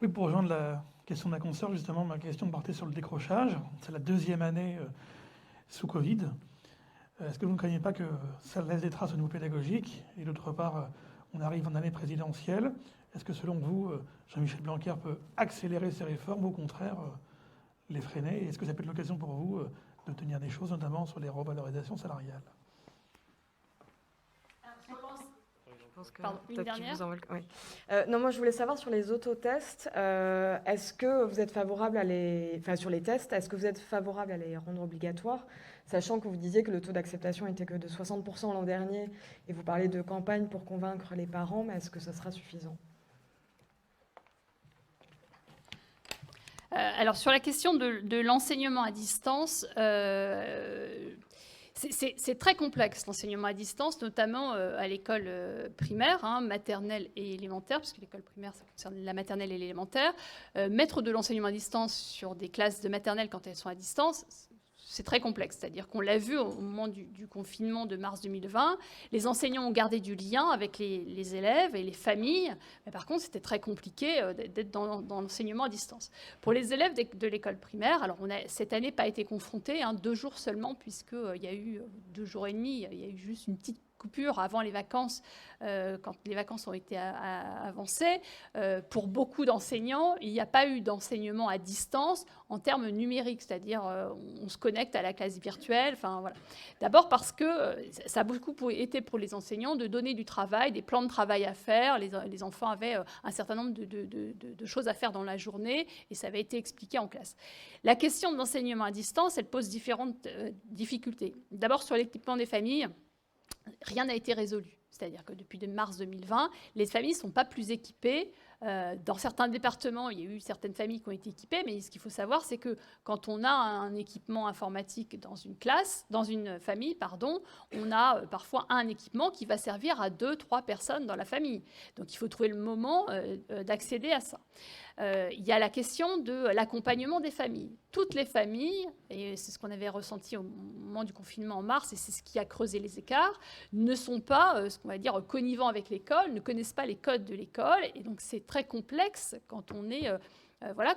Oui, pour rejoindre la question de la consoeur, justement, ma question partait sur le décrochage. C'est la deuxième année sous Covid. Est-ce que vous ne craignez pas que ça laisse des traces au niveau pédagogique? Et d'autre part, on arrive en année présidentielle. Est-ce que selon vous, Jean-Michel Blanquer peut accélérer ces réformes ou au contraire les freiner? Et est-ce que ça peut être l'occasion pour vous de tenir des choses, notamment sur les revalorisations salariales? Pardon, une dernière. Non, moi je voulais savoir sur les autotests, est-ce que vous êtes favorable sur les tests, est-ce que vous êtes favorable à les rendre obligatoires, sachant que vous disiez que le taux d'acceptation était que de 60% l'an dernier, et vous parlez de campagne pour convaincre les parents, mais est-ce que ça sera suffisant? Alors sur la question de l'enseignement à distance, c'est très complexe l'enseignement à distance, notamment à l'école primaire, maternelle et élémentaire, puisque l'école primaire, ça concerne la maternelle et l'élémentaire. Mettre de l'enseignement à distance sur des classes de maternelle quand elles sont à distance, c'est très complexe. C'est-à-dire qu'on l'a vu au moment du confinement de mars 2020, les enseignants ont gardé du lien avec les élèves et les familles, mais par contre, c'était très compliqué d'être dans l'enseignement à distance. Pour les élèves de l'école primaire, alors on a cette année pas été confrontés, 2 jours seulement, puisqu'il y a eu 2 jours et demi, il y a eu juste une petite coupure avant les vacances, quand les vacances ont été avancées. Pour beaucoup d'enseignants, il n'y a pas eu d'enseignement à distance en termes numériques, c'est-à-dire on se connecte à la classe virtuelle. Enfin, voilà. D'abord parce que ça a beaucoup été pour les enseignants de donner du travail, des plans de travail à faire. Les enfants avaient un certain nombre de choses à faire dans la journée et ça avait été expliqué en classe. La question de l'enseignement à distance, elle pose différentes difficultés. D'abord sur l'équipement des familles, rien n'a été résolu. C'est-à-dire que depuis mars 2020, les familles ne sont pas plus équipées. Dans certains départements, il y a eu certaines familles qui ont été équipées, mais ce qu'il faut savoir, c'est que quand on a un équipement informatique dans une classe, dans une famille, on a parfois un équipement qui va servir à 2-3 personnes dans la famille. Donc il faut trouver le moment d'accéder à ça. Il y a la question de l'accompagnement des familles. Toutes les familles, et c'est ce qu'on avait ressenti au moment du confinement en mars, et c'est ce qui a creusé les écarts, ne sont pas, ce qu'on va dire, connivents avec l'école, ne connaissent pas les codes de l'école, et donc c'est très complexe quand on est...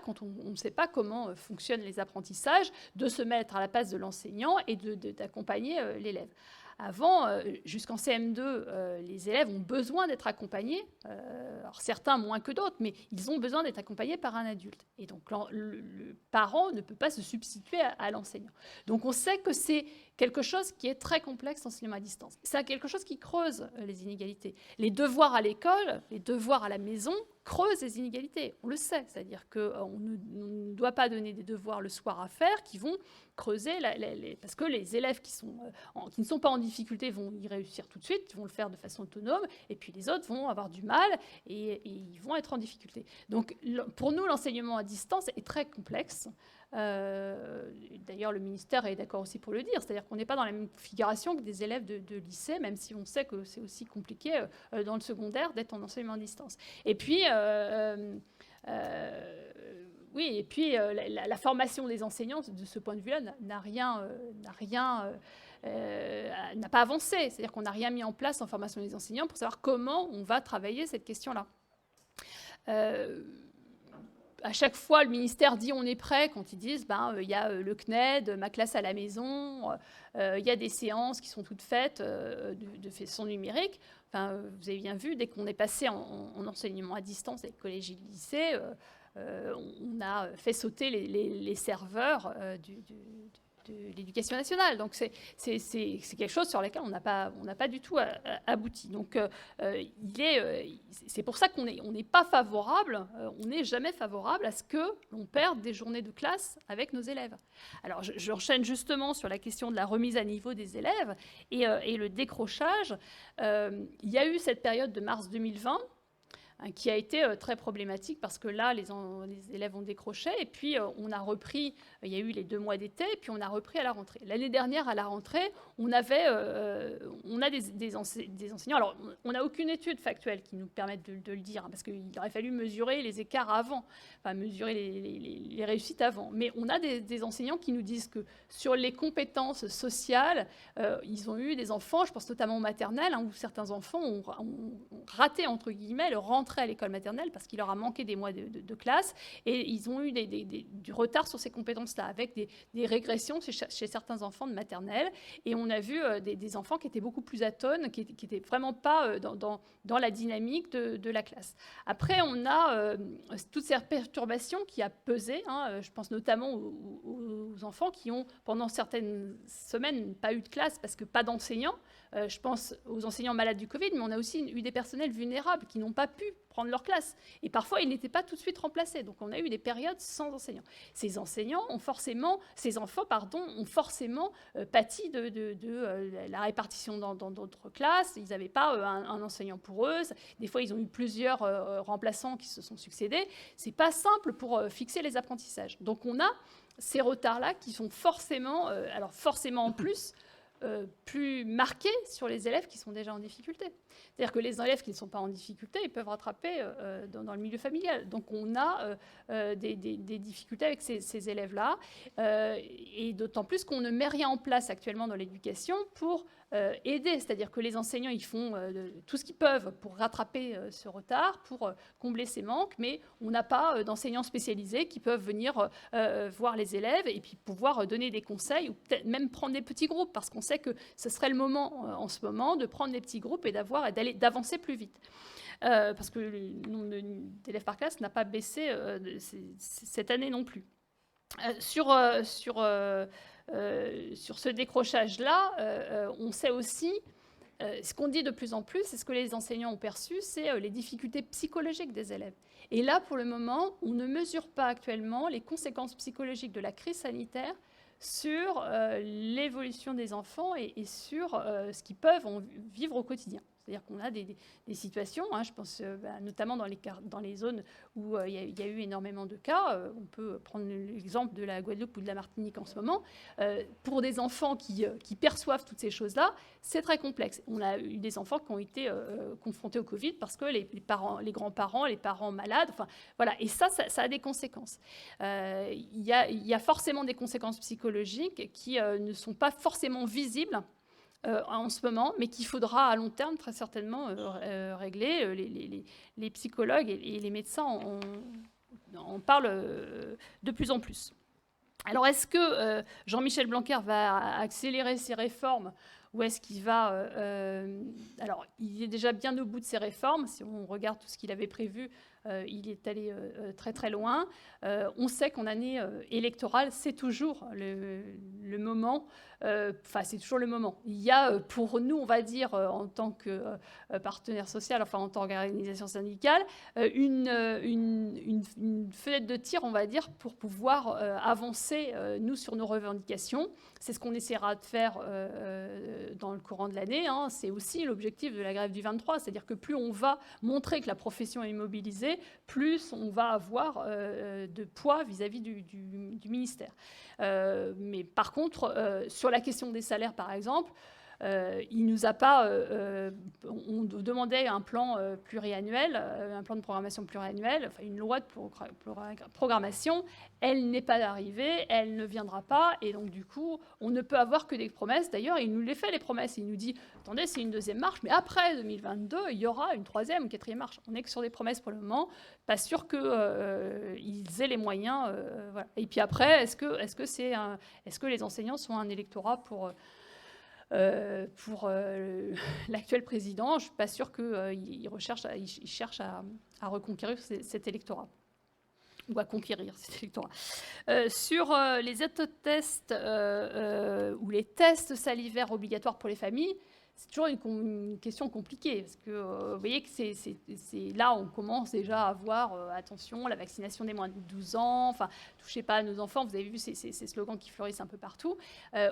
quand on ne sait pas comment fonctionnent les apprentissages, de se mettre à la place de l'enseignant et d'accompagner l'élève. Avant, jusqu'en CM2, les élèves ont besoin d'être accompagnés. Alors certains moins que d'autres, mais ils ont besoin d'être accompagnés par un adulte. Et donc le parent ne peut pas se substituer à l'enseignant. Donc on sait que c'est quelque chose qui est très complexe, l'enseignement à distance. C'est quelque chose qui creuse les inégalités. Les devoirs à l'école, les devoirs à la maison creusent les inégalités. On le sait, c'est-à-dire qu'on ne doit pas donner des devoirs le soir à faire qui vont creuser, parce que les élèves qui ne sont pas en difficulté vont y réussir tout de suite, vont le faire de façon autonome, et puis les autres vont avoir du mal et ils vont être en difficulté. Donc pour nous, l'enseignement à distance est très complexe. D'ailleurs, le ministère est d'accord aussi pour le dire, c'est-à-dire qu'on n'est pas dans la même configuration que des élèves de lycée, même si on sait que c'est aussi compliqué dans le secondaire d'être en enseignement à distance. Et puis, la formation des enseignants, de ce point de vue-là, n'a pas avancé. C'est-à-dire qu'on n'a rien mis en place en formation des enseignants pour savoir comment on va travailler cette question-là. à chaque fois, le ministère dit on est prêt quand ils disent il y a le CNED, ma classe à la maison, il y a des séances qui sont toutes faites de façon numérique. Enfin, vous avez bien vu, dès qu'on est passé en enseignement à distance avec collège et lycée, on a fait sauter les serveurs de l'éducation nationale. Donc c'est quelque chose sur lequel on n'a pas du tout abouti. Donc c'est pour ça qu'on n'est pas favorable, on n'est jamais favorable à ce que l'on perde des journées de classe avec nos élèves. Alors j'enchaîne justement sur la question de la remise à niveau des élèves et le décrochage. Il y a eu cette période de mars 2020 qui a été très problématique parce que là, les élèves ont décroché et puis on a repris, il y a eu les 2 mois d'été et puis on a repris à la rentrée. L'année dernière, à la rentrée, on a des enseignants. Alors, on n'a aucune étude factuelle qui nous permette de le dire, hein, parce qu'il aurait fallu mesurer les écarts avant, enfin mesurer les réussites avant. Mais on a des enseignants qui nous disent que sur les compétences sociales, ils ont eu des enfants, je pense notamment aux maternelles, hein, où certains enfants ont raté, entre guillemets, le rentrée à l'école maternelle parce qu'il leur a manqué des mois de classe et ils ont eu du retard sur ces compétences-là avec des régressions chez certains enfants de maternelle. Et on a vu des enfants qui étaient beaucoup plus atones, qui n'étaient vraiment pas dans la dynamique de la classe. Après, on a toutes ces perturbations qui a pesé. Hein, je pense notamment aux enfants qui ont, pendant certaines semaines, pas eu de classe parce que pas d'enseignants. Je pense aux enseignants malades du Covid, mais on a aussi eu des personnels vulnérables qui n'ont pas pu prendre leur classe. Et parfois, ils n'étaient pas tout de suite remplacés. Donc, on a eu des périodes sans enseignants. Ces enfants ont forcément pâti de la répartition dans d'autres classes. Ils n'avaient pas un enseignant pour eux. Des fois, ils ont eu plusieurs remplaçants qui se sont succédés. C'est pas simple pour fixer les apprentissages. Donc, on a ces retards-là qui sont forcément en plus, plus marqués sur les élèves qui sont déjà en difficulté. C'est-à-dire que les élèves qui ne sont pas en difficulté, ils peuvent rattraper dans le milieu familial. Donc on a des difficultés avec ces élèves-là, et d'autant plus qu'on ne met rien en place actuellement dans l'éducation pour aider. C'est-à-dire que les enseignants, ils font tout ce qu'ils peuvent pour rattraper ce retard, pour combler ces manques, mais on n'a pas d'enseignants spécialisés qui peuvent venir voir les élèves et puis pouvoir donner des conseils ou peut-être même prendre des petits groupes, parce qu'on sait que ce serait le moment en ce moment de prendre des petits groupes et d'avancer plus vite. Parce que le nombre d'élèves par classe n'a pas baissé cette année non plus. Sur ce décrochage-là, on sait aussi, ce qu'on dit de plus en plus, c'est ce que les enseignants ont perçu, c'est les difficultés psychologiques des élèves. Et là, pour le moment, on ne mesure pas actuellement les conséquences psychologiques de la crise sanitaire sur l'évolution des enfants et sur ce qu'ils peuvent vivre au quotidien. C'est-à-dire qu'on a des situations, hein, je pense notamment dans les zones où il y a eu énormément de cas. On peut prendre l'exemple de la Guadeloupe ou de la Martinique en ce moment. Pour des enfants qui perçoivent toutes ces choses-là, c'est très complexe. On a eu des enfants qui ont été confrontés au Covid parce que les grands-parents, les parents malades, enfin voilà. Et ça a des conséquences. Il y a forcément des conséquences psychologiques qui ne sont pas forcément visibles en ce moment, mais qu'il faudra à long terme très certainement régler. Les psychologues et les médecins en parlent de plus en plus. Alors, est-ce que Jean-Michel Blanquer va accélérer ses réformes ou est-ce qu'il va... alors, il est déjà bien au bout de ses réformes. Si on regarde tout ce qu'il avait prévu, il est allé très très loin. On sait qu'en année électorale, c'est toujours le moment. C'est toujours le moment. Il y a pour nous, on va dire, en tant que partenaire social, enfin en tant qu'organisation syndicale, une fenêtre de tir, on va dire, pour pouvoir avancer, nous, sur nos revendications. C'est ce qu'on essaiera de faire dans le courant de l'année. Hein. C'est aussi l'objectif de la grève du 23, c'est-à-dire que plus on va montrer que la profession est mobilisée, plus on va avoir de poids vis-à-vis du ministère. Mais par contre, sur la question des salaires, par exemple, il nous a pas. On demandait un plan pluriannuel, un plan de programmation pluriannuel, enfin une loi de programmation. Elle n'est pas arrivée, elle ne viendra pas, et donc du coup, on ne peut avoir que des promesses. D'ailleurs, il nous les fait les promesses. Il nous dit attendez, c'est une deuxième marche, mais après 2022, il y aura une troisième ou quatrième marche. On n'est que sur des promesses pour le moment. Pas sûr qu'ils aient les moyens. Voilà. Et puis après, est-ce que les enseignants sont un électorat pour l'actuel président? Je ne suis pas sûre qu'ils cherchent à reconquérir cet électorat ou à conquérir cet électorat. Sur les autotests ou les tests salivaires obligatoires pour les familles, c'est toujours une question compliquée, parce que vous voyez que c'est là on commence déjà à voir, attention, la vaccination des moins de 12 ans, enfin, touchez pas à nos enfants, vous avez vu ces slogans qui fleurissent un peu partout.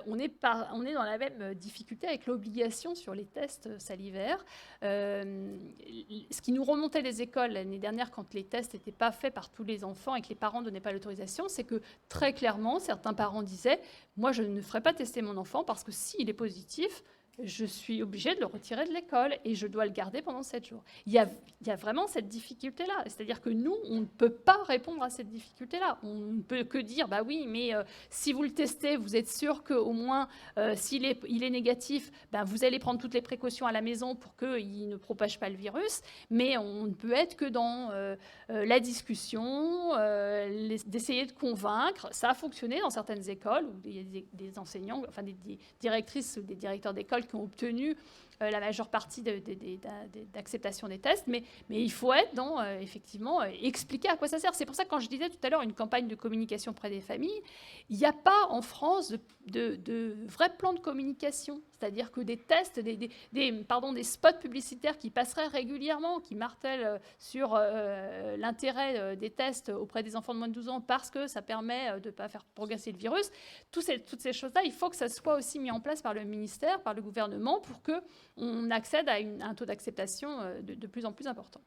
On est dans la même difficulté avec l'obligation sur les tests salivaires. Ce qui nous remontait des écoles l'année dernière, quand les tests n'étaient pas faits par tous les enfants et que les parents ne donnaient pas l'autorisation, c'est que très clairement, certains parents disaient « Moi, je ne ferai pas tester mon enfant parce que s'il est positif, je suis obligée de le retirer de l'école et je dois le garder pendant 7 jours. Il y a vraiment cette difficulté-là. C'est-à-dire que nous, on ne peut pas répondre à cette difficulté-là. On ne peut que dire, bah oui, mais si vous le testez, vous êtes sûr qu'au moins, s'il est négatif, ben, vous allez prendre toutes les précautions à la maison pour qu'il ne propage pas le virus. Mais on ne peut être que dans la discussion, d'essayer de convaincre. Ça a fonctionné dans certaines écoles où il y a des enseignants, enfin des directrices ou des directeurs d'école qui ont obtenu la majeure partie d'acceptation des tests, mais il faut être dans, effectivement, expliquer à quoi ça sert. C'est pour ça que quand je disais tout à l'heure une campagne de communication auprès des familles, il n'y a pas en France de vrai plan de communication. C'est-à-dire que des tests, des spots publicitaires qui passeraient régulièrement, qui martèlent sur l'intérêt des tests auprès des enfants de moins de 12 ans parce que ça permet de ne pas faire progresser le virus. Toutes ces choses-là, il faut que ça soit aussi mis en place par le ministère, par le gouvernement, pour qu'on accède à un taux d'acceptation de plus en plus important.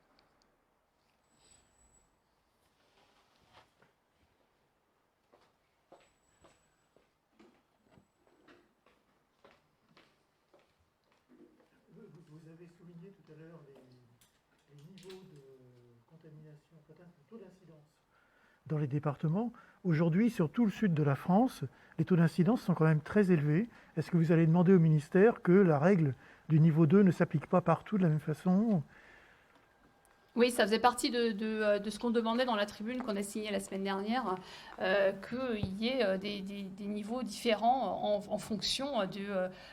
Vous avez souligné tout à l'heure les niveaux de contamination, le taux d'incidence dans les départements. Aujourd'hui, sur tout le sud de la France, les taux d'incidence sont quand même très élevés. Est-ce que vous allez demander au ministère que la règle du niveau 2 ne s'applique pas partout de la même façon ? Oui, ça faisait partie de ce qu'on demandait dans la tribune qu'on a signée la semaine dernière, qu'il y ait des niveaux différents en fonction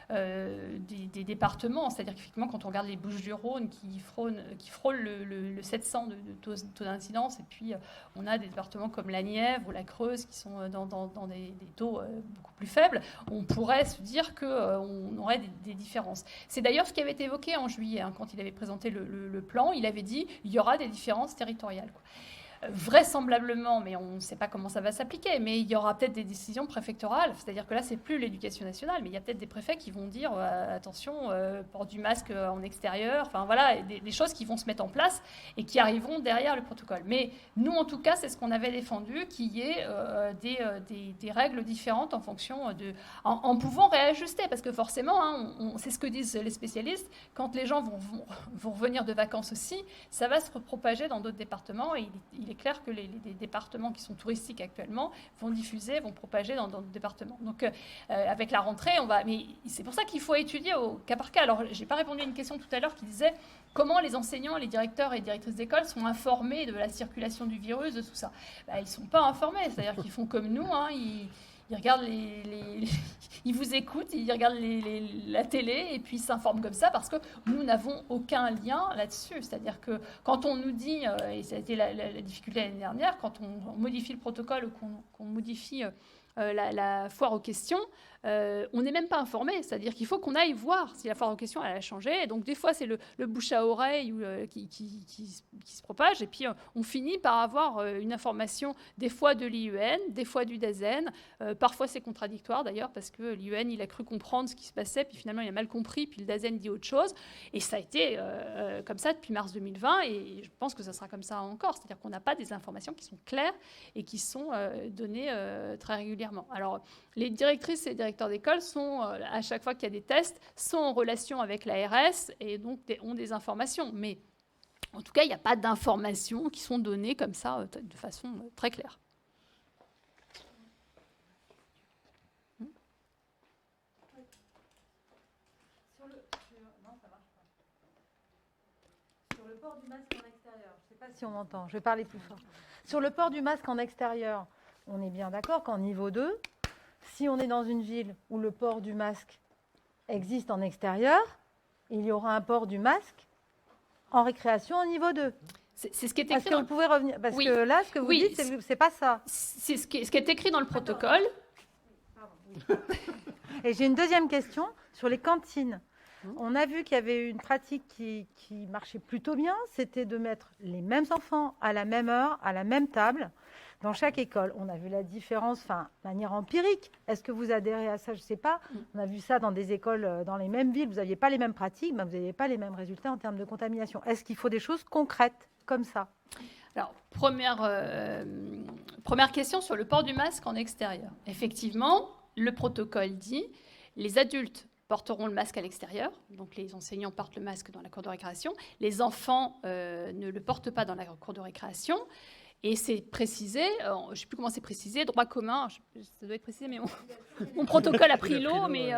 des départements. C'est-à-dire qu'effectivement, quand on regarde les Bouches-du-Rhône qui frôlent le 700 de taux d'incidence, et puis on a des départements comme la Nièvre ou la Creuse qui sont dans des taux beaucoup plus faibles, on pourrait se dire qu'on aurait des différences. C'est d'ailleurs ce qui avait été évoqué en juillet, quand il avait présenté le plan. Il avait dit il y aura des différences territoriales, quoi. Vraisemblablement, mais on ne sait pas comment ça va s'appliquer, mais il y aura peut-être des décisions préfectorales, c'est-à-dire que là, c'est plus l'éducation nationale, mais il y a peut-être des préfets qui vont dire attention, port du masque en extérieur, enfin voilà, des choses qui vont se mettre en place et qui arriveront derrière le protocole. Mais nous, en tout cas, c'est ce qu'on avait défendu, qu'il y ait des règles différentes en fonction en pouvant réajuster, parce que forcément, c'est ce que disent les spécialistes, quand les gens vont revenir de vacances aussi, ça va se propager dans d'autres départements, et il est clair que les départements qui sont touristiques actuellement vont propager dans d'autres départements. Donc, avec la rentrée, mais c'est pour ça qu'il faut étudier au cas par cas. Alors, je n'ai pas répondu à une question tout à l'heure qui disait comment les enseignants, les directeurs et directrices d'école sont informés de la circulation du virus, de tout ça. Ils ne sont pas informés, c'est-à-dire qu'ils font comme nous, ils regardent ils vous écoutent, ils regardent la télé et puis ils s'informent comme ça parce que nous n'avons aucun lien là-dessus. C'est-à-dire que quand on nous dit, et ça a été la difficulté l'année dernière, quand on modifie le protocole ou qu'on modifie la foire aux questions, on n'est même pas informé. C'est-à-dire qu'il faut qu'on aille voir si la foire aux questions elle a changé. Et donc des fois c'est le bouche à oreille qui se propage, et puis on finit par avoir une information des fois de l'IUN, des fois du DAZEN. Parfois c'est contradictoire d'ailleurs parce que l'IUN il a cru comprendre ce qui se passait, puis finalement il a mal compris, puis le DAZEN dit autre chose. Et ça a été comme ça depuis mars 2020, et je pense que ça sera comme ça encore. C'est-à-dire qu'on n'a pas des informations qui sont claires et qui sont données très régulièrement. Alors les directrices et directeurs directeurs d'école sont, à chaque fois qu'il y a des tests, sont en relation avec l'ARS et donc ont des informations. Mais en tout cas, il n'y a pas d'informations qui sont données comme ça de façon très claire. Sur le port du masque en extérieur, je ne sais pas si on m'entend, je vais parler plus fort. Sur le port du masque en extérieur, on est bien d'accord qu'en niveau 2, si on est dans une ville où le port du masque existe en extérieur, il y aura un port du masque en récréation en niveau 2. C'est ce qui est écrit. Est-ce que vous pouvez revenir? Parce Oui. que là, ce que vous dites, c'est pas ça. C'est ce qui est écrit dans le protocole. Et j'ai une deuxième question sur les cantines. On a vu qu'il y avait une pratique qui marchait plutôt bien, c'était de mettre les mêmes enfants à la même heure, à la même table, dans chaque école. On a vu la différence, de manière empirique. Est-ce que vous adhérez à ça? Je ne sais pas. On a vu ça dans des écoles, dans les mêmes villes. Vous n'aviez pas les mêmes pratiques, mais vous n'aviez pas les mêmes résultats en termes de contamination. Est-ce qu'il faut des choses concrètes comme ça? Alors, première question sur le port du masque en extérieur. Effectivement, le protocole dit les adultes porteront le masque à l'extérieur, donc les enseignants portent le masque dans la cour de récréation, les enfants ne le portent pas dans la cour de récréation, et c'est précisé, je ne sais plus comment c'est précisé, droit commun, ça doit être précisé, mais mon protocole a pris l'eau, mais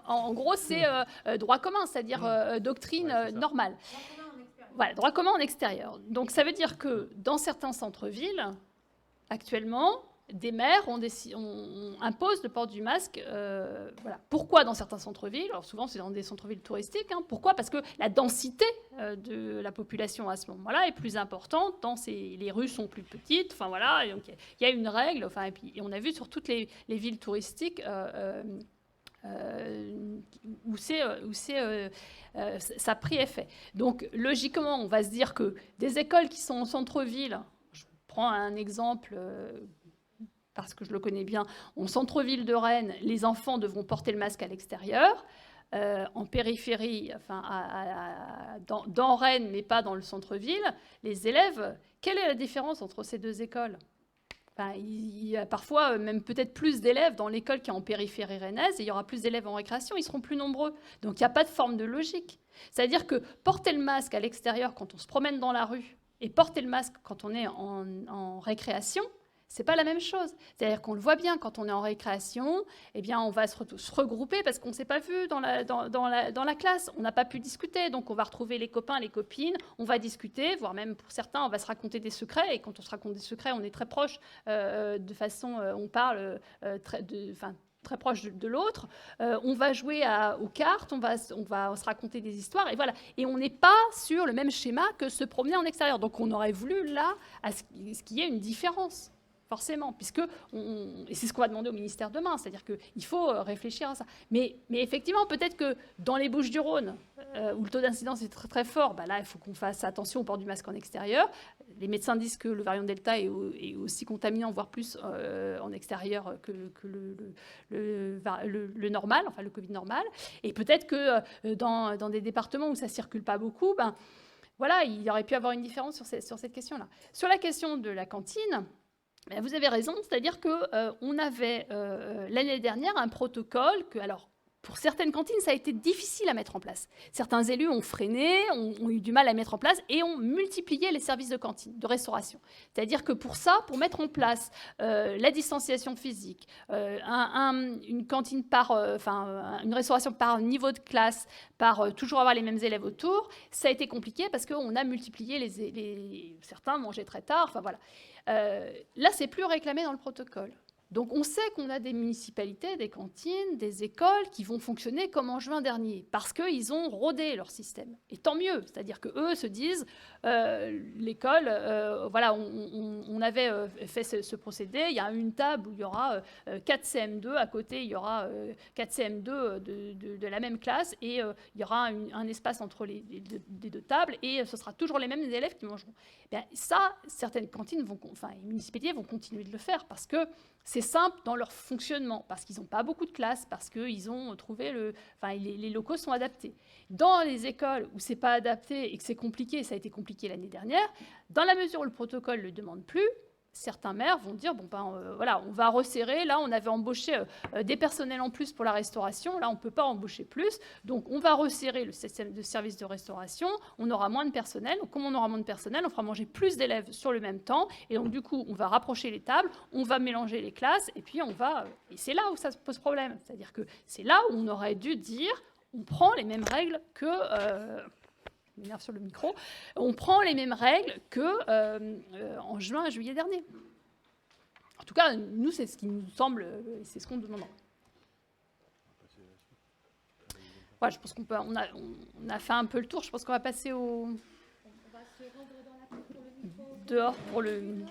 en gros c'est droit commun, c'est-à-dire doctrine normale. Voilà, droit commun en extérieur. Donc ça veut dire que dans certains centres-villes, actuellement, des maires imposent le port du masque. Voilà. Pourquoi dans certains centres-villes? Alors souvent, c'est dans des centres-villes touristiques. Pourquoi? Parce que la densité de la population à ce moment-là est plus importante. Les rues sont plus petites. Enfin voilà. Donc il y a une règle. Enfin et on a vu sur toutes les villes touristiques où ça a pris effet. Donc logiquement, on va se dire que des écoles qui sont en centre-ville, je prends un exemple. Parce que je le connais bien, en centre-ville de Rennes, les enfants devront porter le masque à l'extérieur. En périphérie, dans Rennes, mais pas dans le centre-ville, les élèves, quelle est la différence entre ces deux écoles? Il y a parfois même peut-être plus d'élèves dans l'école qui est en périphérie rennaise, et il y aura plus d'élèves en récréation, ils seront plus nombreux. Donc il n'y a pas de forme de logique. C'est-à-dire que porter le masque à l'extérieur quand on se promène dans la rue, et porter le masque quand on est en récréation, c'est pas la même chose. C'est-à-dire qu'on le voit bien, quand on est en récréation, eh bien, on va se regrouper parce qu'on ne s'est pas vu dans la classe. On n'a pas pu discuter. Donc, on va retrouver les copains, les copines. On va discuter, voire même pour certains, on va se raconter des secrets. Et quand on se raconte des secrets, on est très proche de façon... on parle très proche de l'autre. On va jouer aux cartes. On va se raconter des histoires. Et voilà. Et on n'est pas sur le même schéma que se promener en extérieur. Donc, on aurait voulu, là, ce qu'il y ait une différence. Forcément, et c'est ce qu'on va demander au ministère demain, c'est-à-dire qu'il faut réfléchir à ça. Mais effectivement, peut-être que dans les Bouches-du-Rhône, où le taux d'incidence est très, très fort, là, il faut qu'on fasse attention au port du masque en extérieur. Les médecins disent que le variant Delta est aussi contaminant, voire plus en extérieur que le normal, enfin le Covid normal. Et peut-être que dans des départements où ça ne circule pas beaucoup, voilà, il y aurait pu avoir une différence sur cette question-là. Sur la question de la cantine, vous avez raison, c'est-à-dire qu'on avait l'année dernière un protocole que, alors, pour certaines cantines, ça a été difficile à mettre en place. Certains élus ont freiné, ont eu du mal à mettre en place et ont multiplié les services de cantine, de restauration. C'est-à-dire que pour ça, pour mettre en place la distanciation physique, une cantine une restauration par niveau de classe, par toujours avoir les mêmes élèves autour, ça a été compliqué parce qu'on a multiplié certains mangeaient très tard, enfin voilà. Là, c'est plus réclamé dans le protocole. Donc, on sait qu'on a des municipalités, des cantines, des écoles qui vont fonctionner comme en juin dernier parce qu'ils ont rodé leur système. Et tant mieux, c'est-à-dire qu'eux se disent, l'école, voilà, on avait fait ce procédé, il y a une table où il y aura 4 CM2, à côté il y aura 4 CM2 de la même classe et il y aura un espace entre les deux tables et ce sera toujours les mêmes élèves qui mangeront. Bien, ça, certaines cantines les municipalités vont continuer de le faire parce que c'est simple dans leur fonctionnement, parce qu'ils n'ont pas beaucoup de classes, parce qu'ils ont trouvé les locaux sont adaptés. Dans les écoles où c'est pas adapté et que c'est compliqué, ça a été compliqué l'année dernière, dans la mesure où le protocole ne le demande plus, certains maires vont dire, voilà, on va resserrer, là on avait embauché des personnels en plus pour la restauration, là on ne peut pas embaucher plus, donc on va resserrer le système de service de restauration, on aura moins de personnel, donc comme on aura moins de personnel, on fera manger plus d'élèves sur le même temps, et donc du coup on va rapprocher les tables, on va mélanger les classes, et puis et c'est là où ça se pose problème, c'est-à-dire que c'est là où on aurait dû dire, on prend les mêmes règles que... sur le micro, on prend les mêmes règles qu'en juin et juillet dernier. En tout cas, nous, c'est ce qui nous semble, c'est ce qu'on demande. Voilà, je pense on a fait un peu le tour. Je pense qu'on va passer au... On va se rendre dans la cour pour le micro. Dehors pour le...